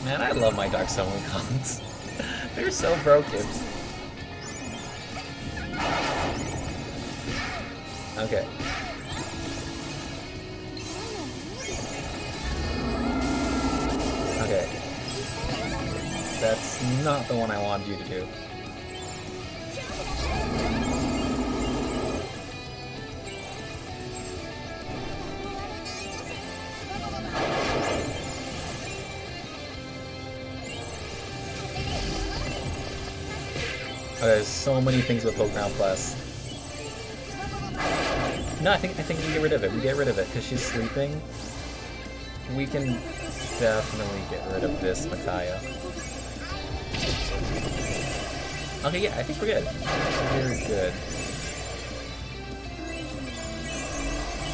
Speaker 1: Man, I love my Dark Summon cons. They're so broken. Okay. Okay. That's not the one I wanted you to do. Oh, there's so many things with Whole Ground Plus. No, I think we get rid of it. We get rid of it because she's sleeping. We can definitely get rid of this Micaiah. Okay, yeah, I think we're good. We're good.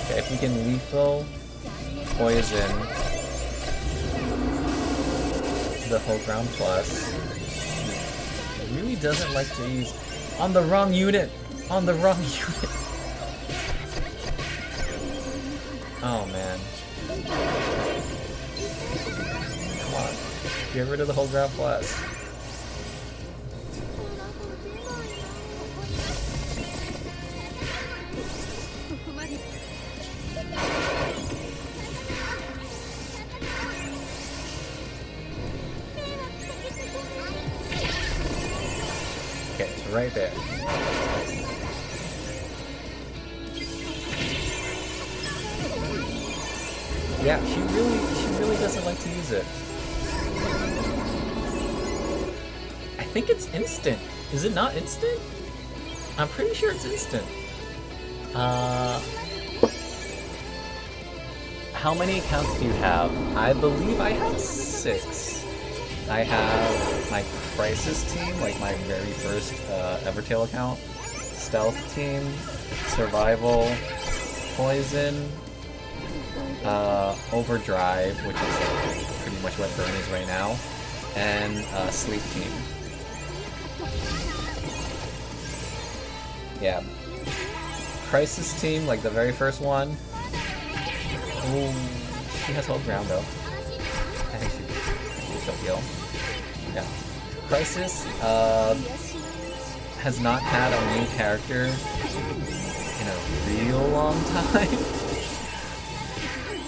Speaker 1: Okay, if we can lethal poison the Whole Ground Plus. Really doesn't like to use on the wrong unit. On the wrong unit. Oh man. Come on. Get rid of the Whole Ground Plus. Okay, it's right there. Yeah, she really doesn't like to use it. I think it's instant. Is it not instant? I'm pretty sure it's instant. How many accounts do you have? I believe I have 6. I have my Crisis team, like my very first Evertail account, Stealth team, Survival, Poison, Overdrive, which is pretty much what Burn is right now, and Sleep team. Yeah. Crisis team, like the very first one. Ooh, she has hold ground though. I think she'll heal. Yeah. Crisis has not had a new character in a real long time.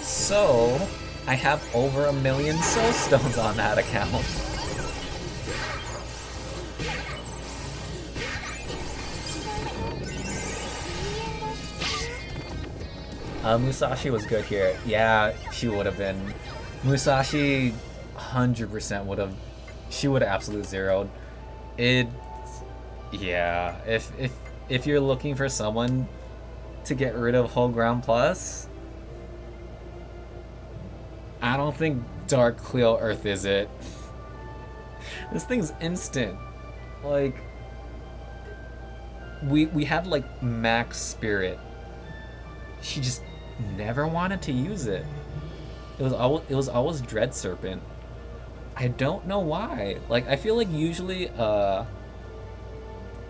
Speaker 1: So I have over 1 million soul stones on that account. Musashi was good here. Yeah, she would have been. Musashi 100% would have. She would have absolute zeroed. Yeah. If you're looking for someone to get rid of whole ground plus, I don't think Dark Cleo Earth is it. This thing's instant. Like, we had like max spirit. She just never wanted to use it. It was always Dread Serpent. I don't know why. Like, I feel like usually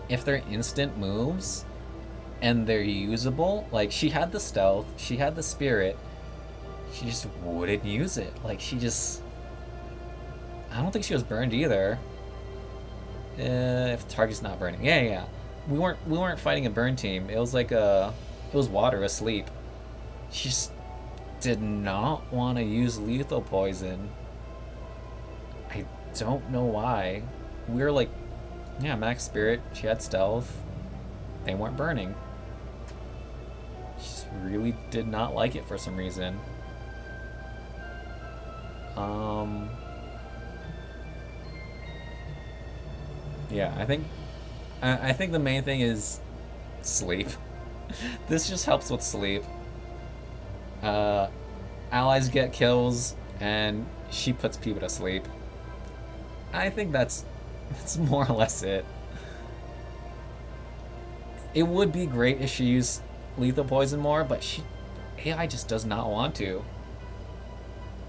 Speaker 1: if they're instant moves and they're usable, like she had the stealth, she had the spirit, she just wouldn't use it. Like, she just, I don't think she was burned either. If the target's not burning. Yeah. We weren't fighting a burn team. It was like it was water asleep. She just did not want to use lethal poison. I don't know why. We were like, yeah, max spirit. She had stealth. They weren't burning. She just really did not like it for some reason. Yeah, I think the main thing is sleep. This just helps with sleep. Allies get kills, and she puts people to sleep. I think that's more or less it. It would be great if she used lethal poison more, but AI just does not want to.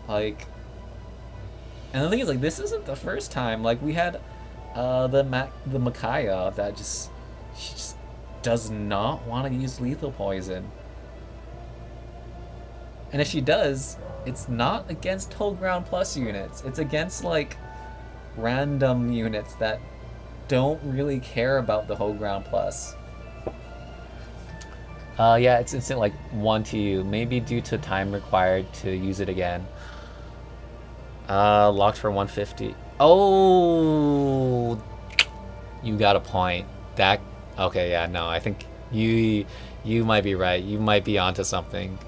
Speaker 1: Like, and the thing is, like, this isn't the first time. Like, we had the Micaiah that she just does not want to use lethal poison. And if she does, it's not against whole ground plus units. It's against like random units that don't really care about the whole ground plus. Yeah, it's instant like 1 to you, maybe due to time required to use it again. Locked for 150. Oh, you got a point. That, okay, yeah, no, I think you might be right. You might be onto something.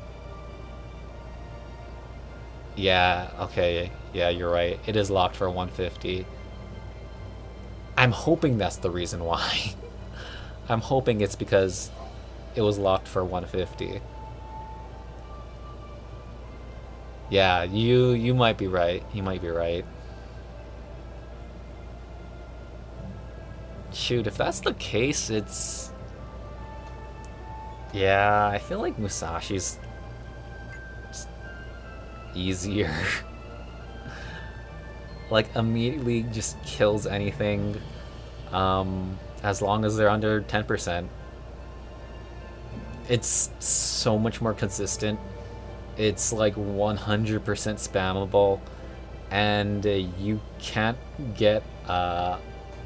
Speaker 1: Yeah, okay, yeah, you're right. It is locked for 150. I'm hoping that's the reason why. I'm hoping it's because it was locked for 150. Yeah, you might be right. You might be right. Shoot, if that's the case, it's... Yeah, I feel like Musashi's just easier. Like, immediately just kills anything, as long as they're under 10%. It's so much more consistent. It's like 100% spammable, and you can't get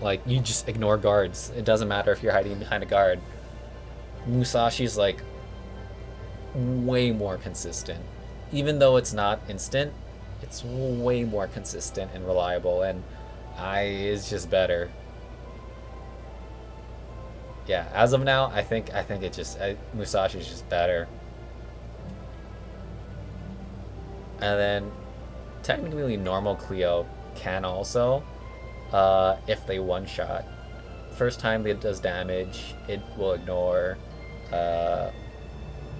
Speaker 1: like, you just ignore guards. It doesn't matter if you're hiding behind a guard. Musashi's like way more consistent. Even though it's not instant, it's way more consistent and reliable, and is just better. yeah, as of now, I think it just Musashi's just better. And then technically normal Cleo can also, if they one shot. First time it does damage, it will ignore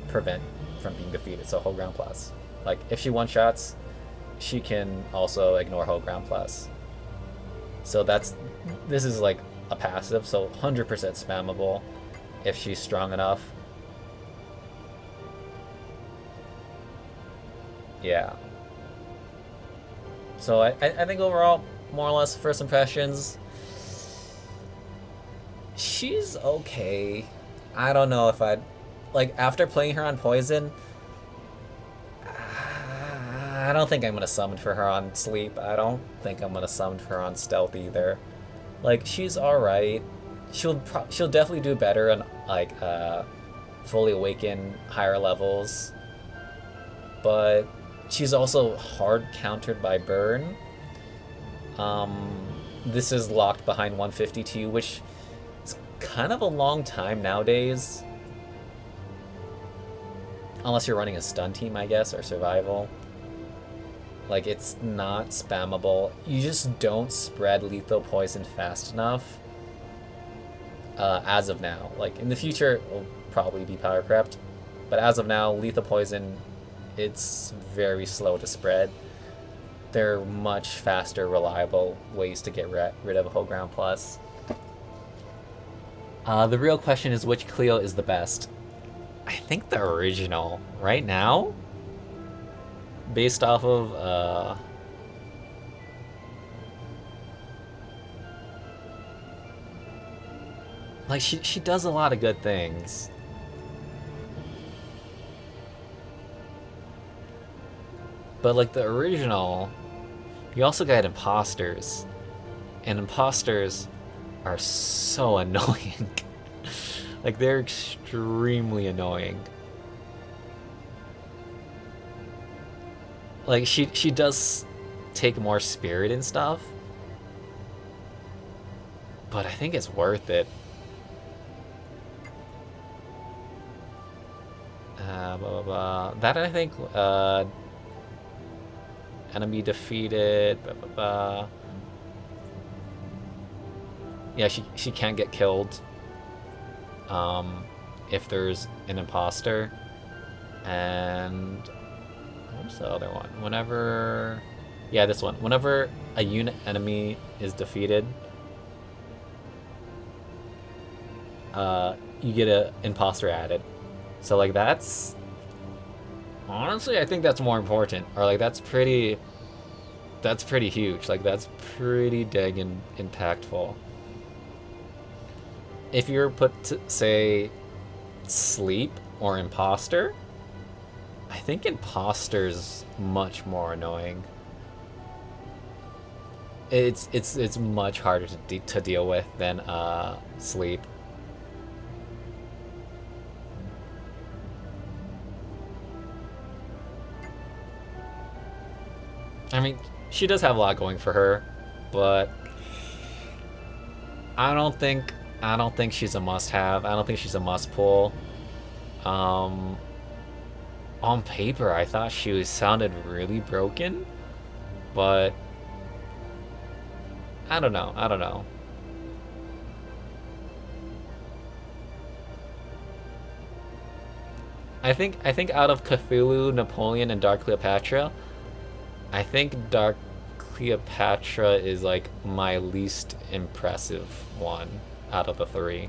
Speaker 1: prevent from being defeated, so whole ground plus. Like if she one shots, she can also ignore whole ground plus. So this is like a passive, so 100% spammable if she's strong enough. Yeah. So I think overall, more or less, first impressions, she's okay. I don't know if I'd like after playing her on poison. I don't think I'm gonna summon for her on sleep. I don't think I'm gonna summon for her on stealth either. Like she's all right. She'll definitely do better on like fully awaken higher levels, but she's also hard countered by burn. This is locked behind 152, which is kind of a long time nowadays. Unless you're running a stun team, I guess, or survival. Like, it's not spammable. You just don't spread lethal poison fast enough. As of now. Like, in the future, it will probably be power crept. But as of now, lethal poison, it's very slow to spread. There are much faster, reliable ways to get rid of a whole ground plus. The real question is which Cleo is the best? I think the original. Right now? Based off of, like, she does a lot of good things. But, like, the original, you also got imposters. And imposters are so annoying. Like, they're extremely annoying. Like, she does take more spirit and stuff. But I think it's worth it. Blah, blah, blah. That, I think, enemy defeated, blah, blah, blah. Yeah, she can't get killed if there's an imposter. And what's the other one? Whenever, yeah, this one. Whenever a unit enemy is defeated, you get an imposter added. So like that's honestly, I think that's more important. Or like that's pretty huge. Like that's pretty dang impactful. If you're put to say sleep or imposter, I think imposter's much more annoying. It's much harder to deal with than sleep. I mean, she does have a lot going for her, but I don't think she's a must-have. I don't think she's a must-pull. On paper, I thought she sounded really broken, but I don't know. I think out of Cthulhu, Napoleon, and Dark Cleopatra, I think Dark Cleopatra is like my least impressive one out of the three.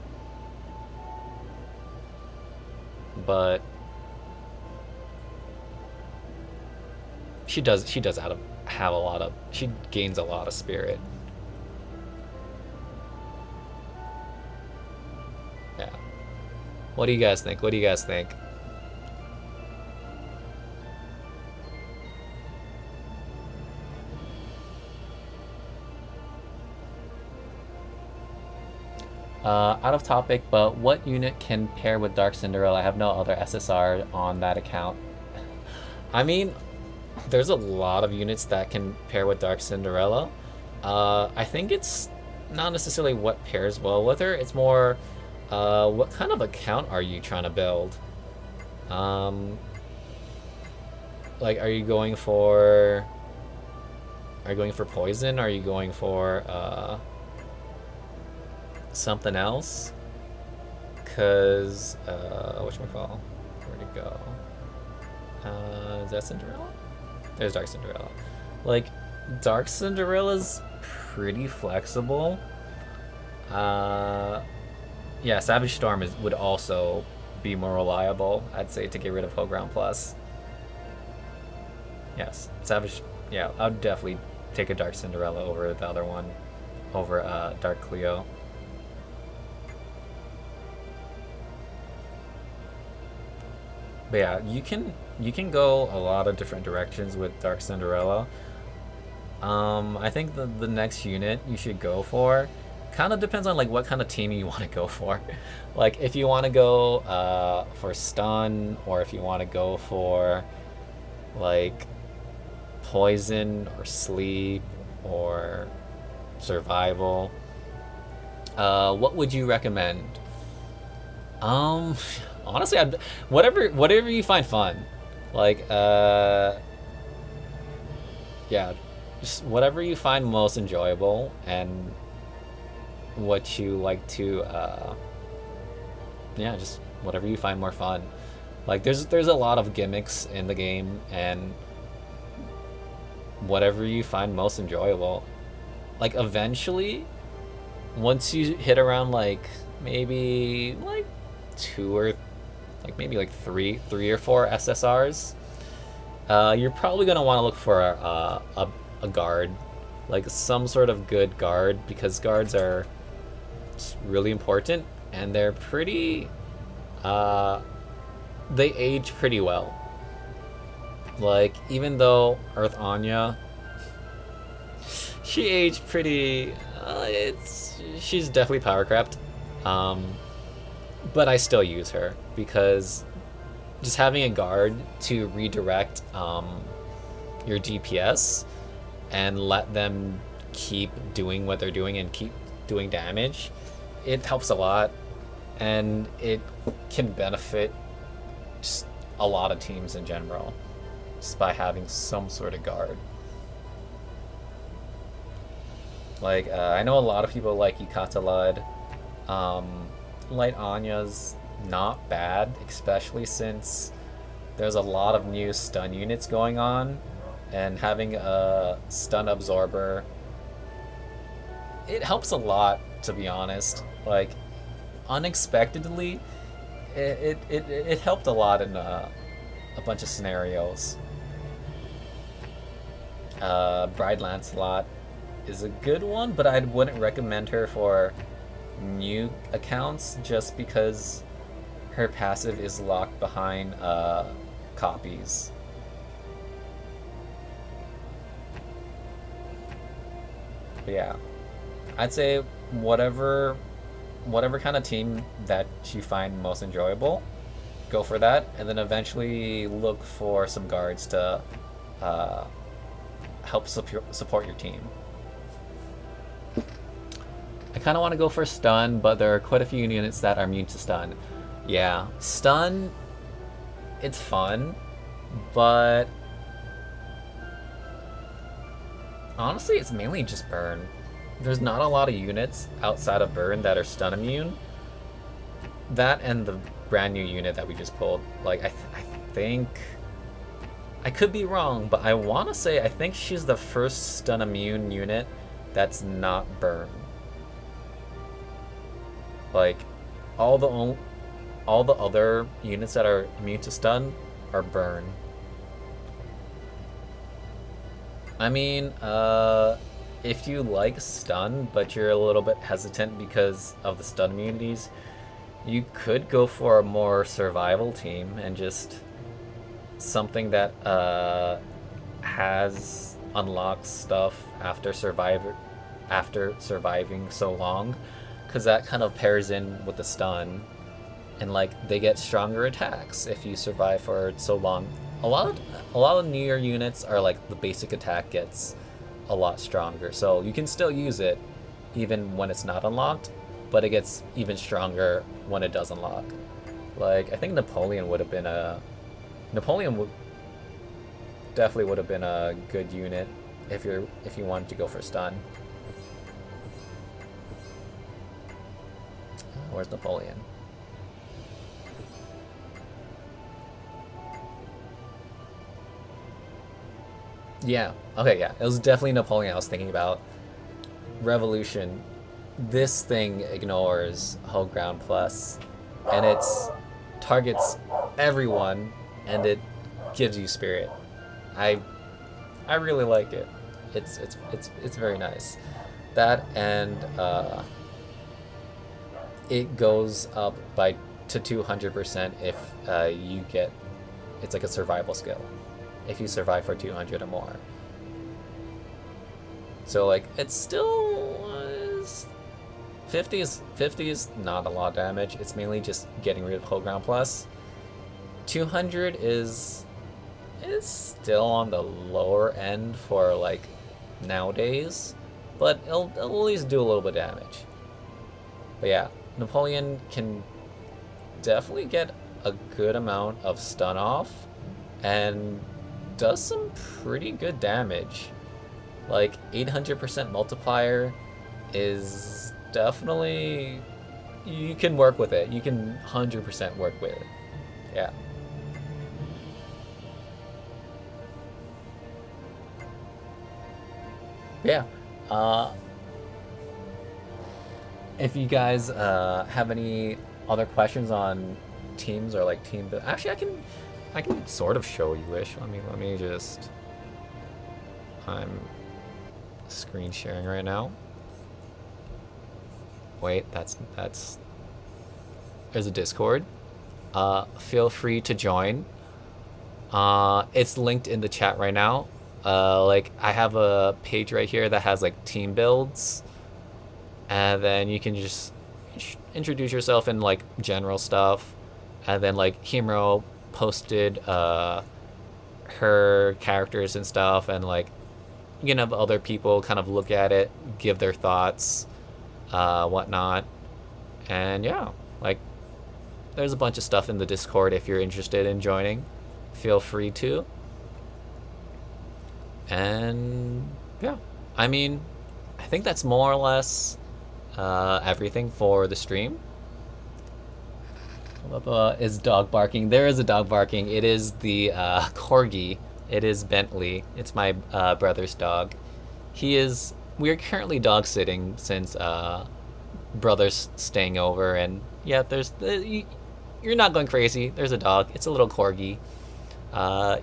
Speaker 1: But she does have a lot of, she gains a lot of spirit. Yeah. What do you guys think? Out of topic, but what unit can pair with Dark Cinderella? I have no other SSR on that account. I mean, there's a lot of units that can pair with Dark Cinderella. I think it's not necessarily what pairs well with her. It's more What kind of account are you trying to build? Um, like, are you going for poison? Are you going for something else? Cause whatchamacall? Where'd it go? Is that Cinderella? There's Dark Cinderella. Like, Dark Cinderella's pretty flexible. Yeah, Savage Storm would also be more reliable, I'd say, to get rid of Whole Ground Plus. Yes, Savage. Yeah, I would definitely take a Dark Cinderella over the other one, over Dark Cleo. But yeah, you can go a lot of different directions with Dark Cinderella. I think the next unit you should go for kind of depends on like what kind of team you want to go for. Like if you want to go for stun, or if you want to go for like poison or sleep or survival. What would you recommend? Honestly, whatever you find fun. Like yeah, just whatever you find most enjoyable and what you like to yeah, just whatever you find more fun. Like there's a lot of gimmicks in the game, and whatever you find most enjoyable. Like eventually, once you hit around like maybe like two or like maybe like three or four SSRs, you're probably gonna want to look for a guard, like some sort of good guard, because guards are really important and they're pretty they age pretty well. Like even though Earth Anya, she aged pretty she's definitely power crept, but I still use her because just having a guard to redirect your DPS and let them keep doing what they're doing and keep doing damage, it helps a lot, and it can benefit just a lot of teams in general just by having some sort of guard. Like I know a lot of people like Yukata Lud. Light Anya's not bad, especially since there's a lot of new stun units going on, and having a stun absorber, it helps a lot, to be honest. Like unexpectedly, it helped a lot in a bunch of scenarios. Bride Lancelot is a good one, but I wouldn't recommend her for new accounts just because her passive is locked behind copies. But yeah, I'd say whatever kind of team that you find most enjoyable, go for that, and then eventually look for some guards to help support your team. I kind of want to go for stun, but there are quite a few units that are immune to stun. Yeah, stun, it's fun, but honestly, it's mainly just burn. There's not a lot of units outside of burn that are stun immune. That and the brand new unit that we just pulled. Like, I think... I could be wrong, but I want to say I think she's the first stun immune unit that's not burn. Like, all the other units that are immune to stun are burn. I mean, if you like stun, but you're a little bit hesitant because of the stun immunities, you could go for a more survival team and just something that has unlocked stuff after surviving so long, because that kind of pairs in with the stun, and like they get stronger attacks if you survive for so long. A lot of newer units are like the basic attack gets a lot stronger, so you can still use it even when it's not unlocked, but it gets even stronger when it does unlock. Like, I think Napoleon would have been a... Napoleon would definitely would have been a good unit if you wanted to go for stun. Where's Napoleon? Yeah. Okay, yeah. It was definitely Napoleon I was thinking about. Revolution. This thing ignores whole ground plus, and it's targets everyone, and it gives you spirit. I really like it. It's very nice. That and it goes up by to 200% if you get, it's like a survival skill. If you survive for 200 or more. So like it's still 50 is not a lot of damage. It's mainly just getting rid of whole ground plus. 200 is still on the lower end for like nowadays, but it'll at least do a little bit of damage. But yeah, Napoleon can definitely get a good amount of stun off and does some pretty good damage. Like 800% multiplier is definitely, you can work with it. You can 100% work with it. Yeah. Yeah. If you guys have any other questions on teams or like team build, actually I can sort of show you wish. Let me just, I'm screen sharing right now. Wait, that's there's a Discord. Feel free to join. It's linked in the chat right now. Like I have a page right here that has like team builds, and then you can just introduce yourself in like general stuff, and then like Himuro posted her characters and stuff, and like you can have other people kind of look at it, give their thoughts, whatnot, and yeah, like there's a bunch of stuff in the Discord if you're interested in joining. Feel free to. And yeah, I mean, I think that's more or less everything for the stream. Is dog barking? There is a dog barking. It is the corgi. It is Bentley. It's my brother's dog. We're currently dog sitting since brother's staying over, and yeah, you're not going crazy. There's a dog. It's a little corgi.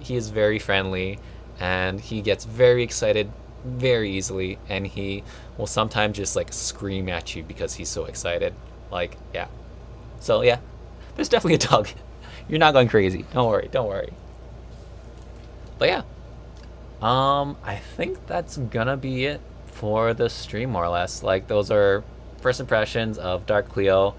Speaker 1: He is very friendly, and he gets very excited very easily, and he will sometimes just like scream at you because he's so excited. Like, yeah. So yeah, there's definitely a dog. You're not going crazy. Don't worry. But yeah, I think that's gonna be it for the stream, more or less. Like, those are first impressions of Dark Cleo.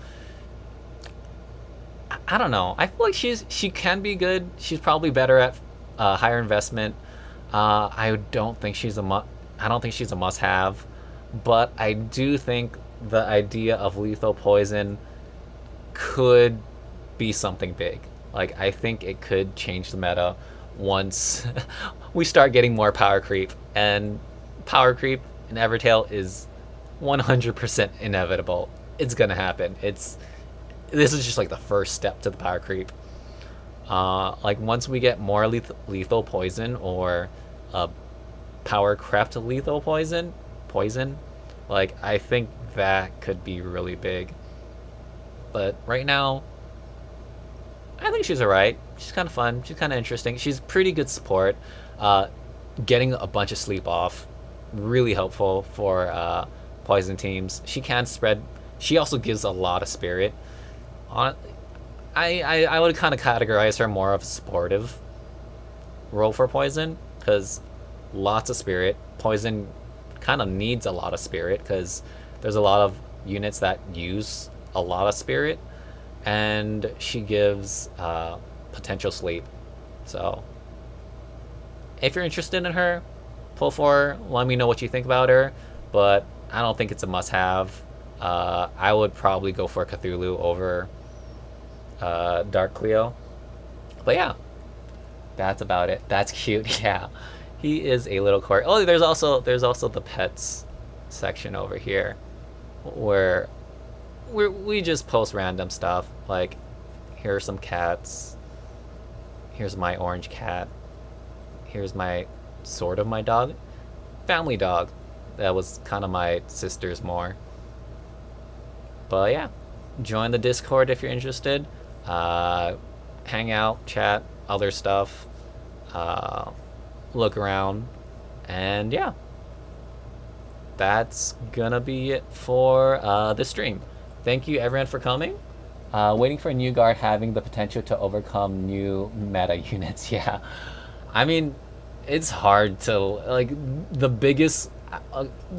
Speaker 1: I don't know. I feel like she can be good. She's probably better at higher investment. I don't think she's a must-have, but I do think the idea of lethal poison could be something big. Like, I think it could change the meta once we start getting more power creep, and power creep in Evertail is 100% inevitable. It's gonna happen. This is just like the first step to the power creep. Like, once we get more lethal poison or power crept lethal poison, like, I think that could be really big. But right now, I think she's alright. She's kind of fun. She's kind of interesting. She's pretty good support. Getting a bunch of sleep off, really helpful for poison teams. She can spread. She also gives a lot of spirit. I would kind of categorize her more of a supportive role for poison, because lots of spirit. Poison kind of needs a lot of spirit because there's a lot of units that use a lot of spirit, and she gives potential sleep. So if you're interested in her, pull for her. Let me know what you think about her, but I don't think it's a must-have. I would probably go for Cthulhu over Dark Cleo. But yeah, that's about it. That's cute. Yeah, he is a little corgi. Oh, there's also the pets section over here, where we just post random stuff. Like, here are some cats. Here's my orange cat. Here's my sort of my dog, family dog. That was kind of my sister's more. But yeah, join the Discord if you're interested. Hang out, chat, other stuff. Look around, and yeah, that's gonna be it for this stream. Thank you everyone for coming. Waiting for a new guard having the potential to overcome new meta units. Yeah, I mean, it's hard to like the biggest.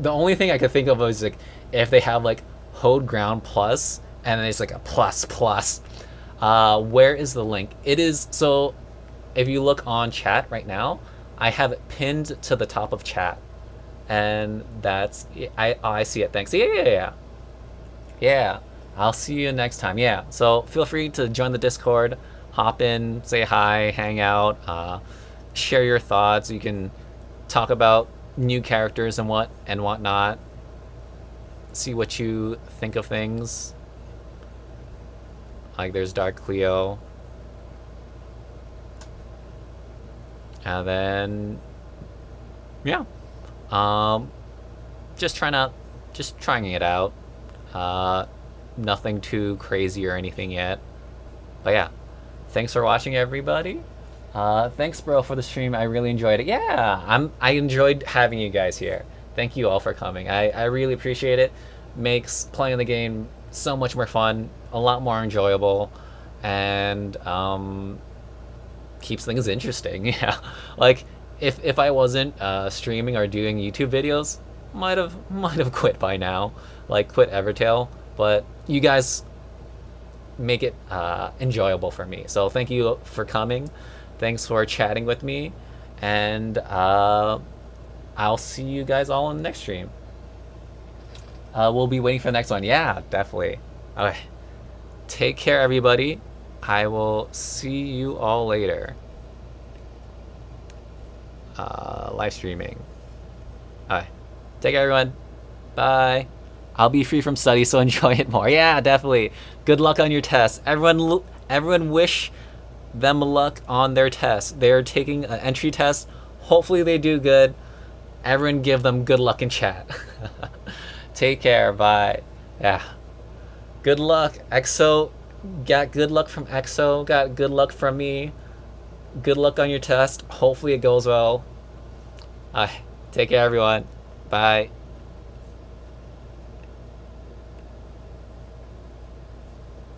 Speaker 1: The only thing I could think of was like if they have like hold ground plus, and then it's like a plus plus. Where is the link? It is so. If you look on chat right now, I have it pinned to the top of chat, and that's I see it. Thanks. Yeah. I'll see you next time. Yeah. So feel free to join the Discord, hop in, say hi, hang out, share your thoughts. You can talk about new characters and whatnot. See what you think of things. Like there's Dark Cleo. And then yeah. Just trying it out. Nothing too crazy or anything yet. But yeah. Thanks for watching everybody. Thanks bro for the stream. I really enjoyed it. Yeah, I enjoyed having you guys here. Thank you all for coming. I really appreciate it. Makes playing the game so much more fun, a lot more enjoyable, and keeps things interesting. Yeah, like if I wasn't streaming or doing YouTube videos, might have quit by now, like quit Evertail. But you guys make it enjoyable for me. So thank you for coming. Thanks for chatting with me, and I'll see you guys all in the next stream. We'll be waiting for the next one. Yeah, definitely. Okay. Take care, everybody. I will see you all later. Live streaming. Alright. Take care, everyone. Bye. I'll be free from study, so enjoy it more. Yeah, definitely. Good luck on your tests. Everyone wish them luck on their test. They're taking an entry test. Hopefully they do good. Everyone give them good luck in chat. Take care. Bye. Yeah. Good luck. EXO got good luck from EXO. Got good luck from me. Good luck on your test. Hopefully it goes well. Take care, everyone. Bye.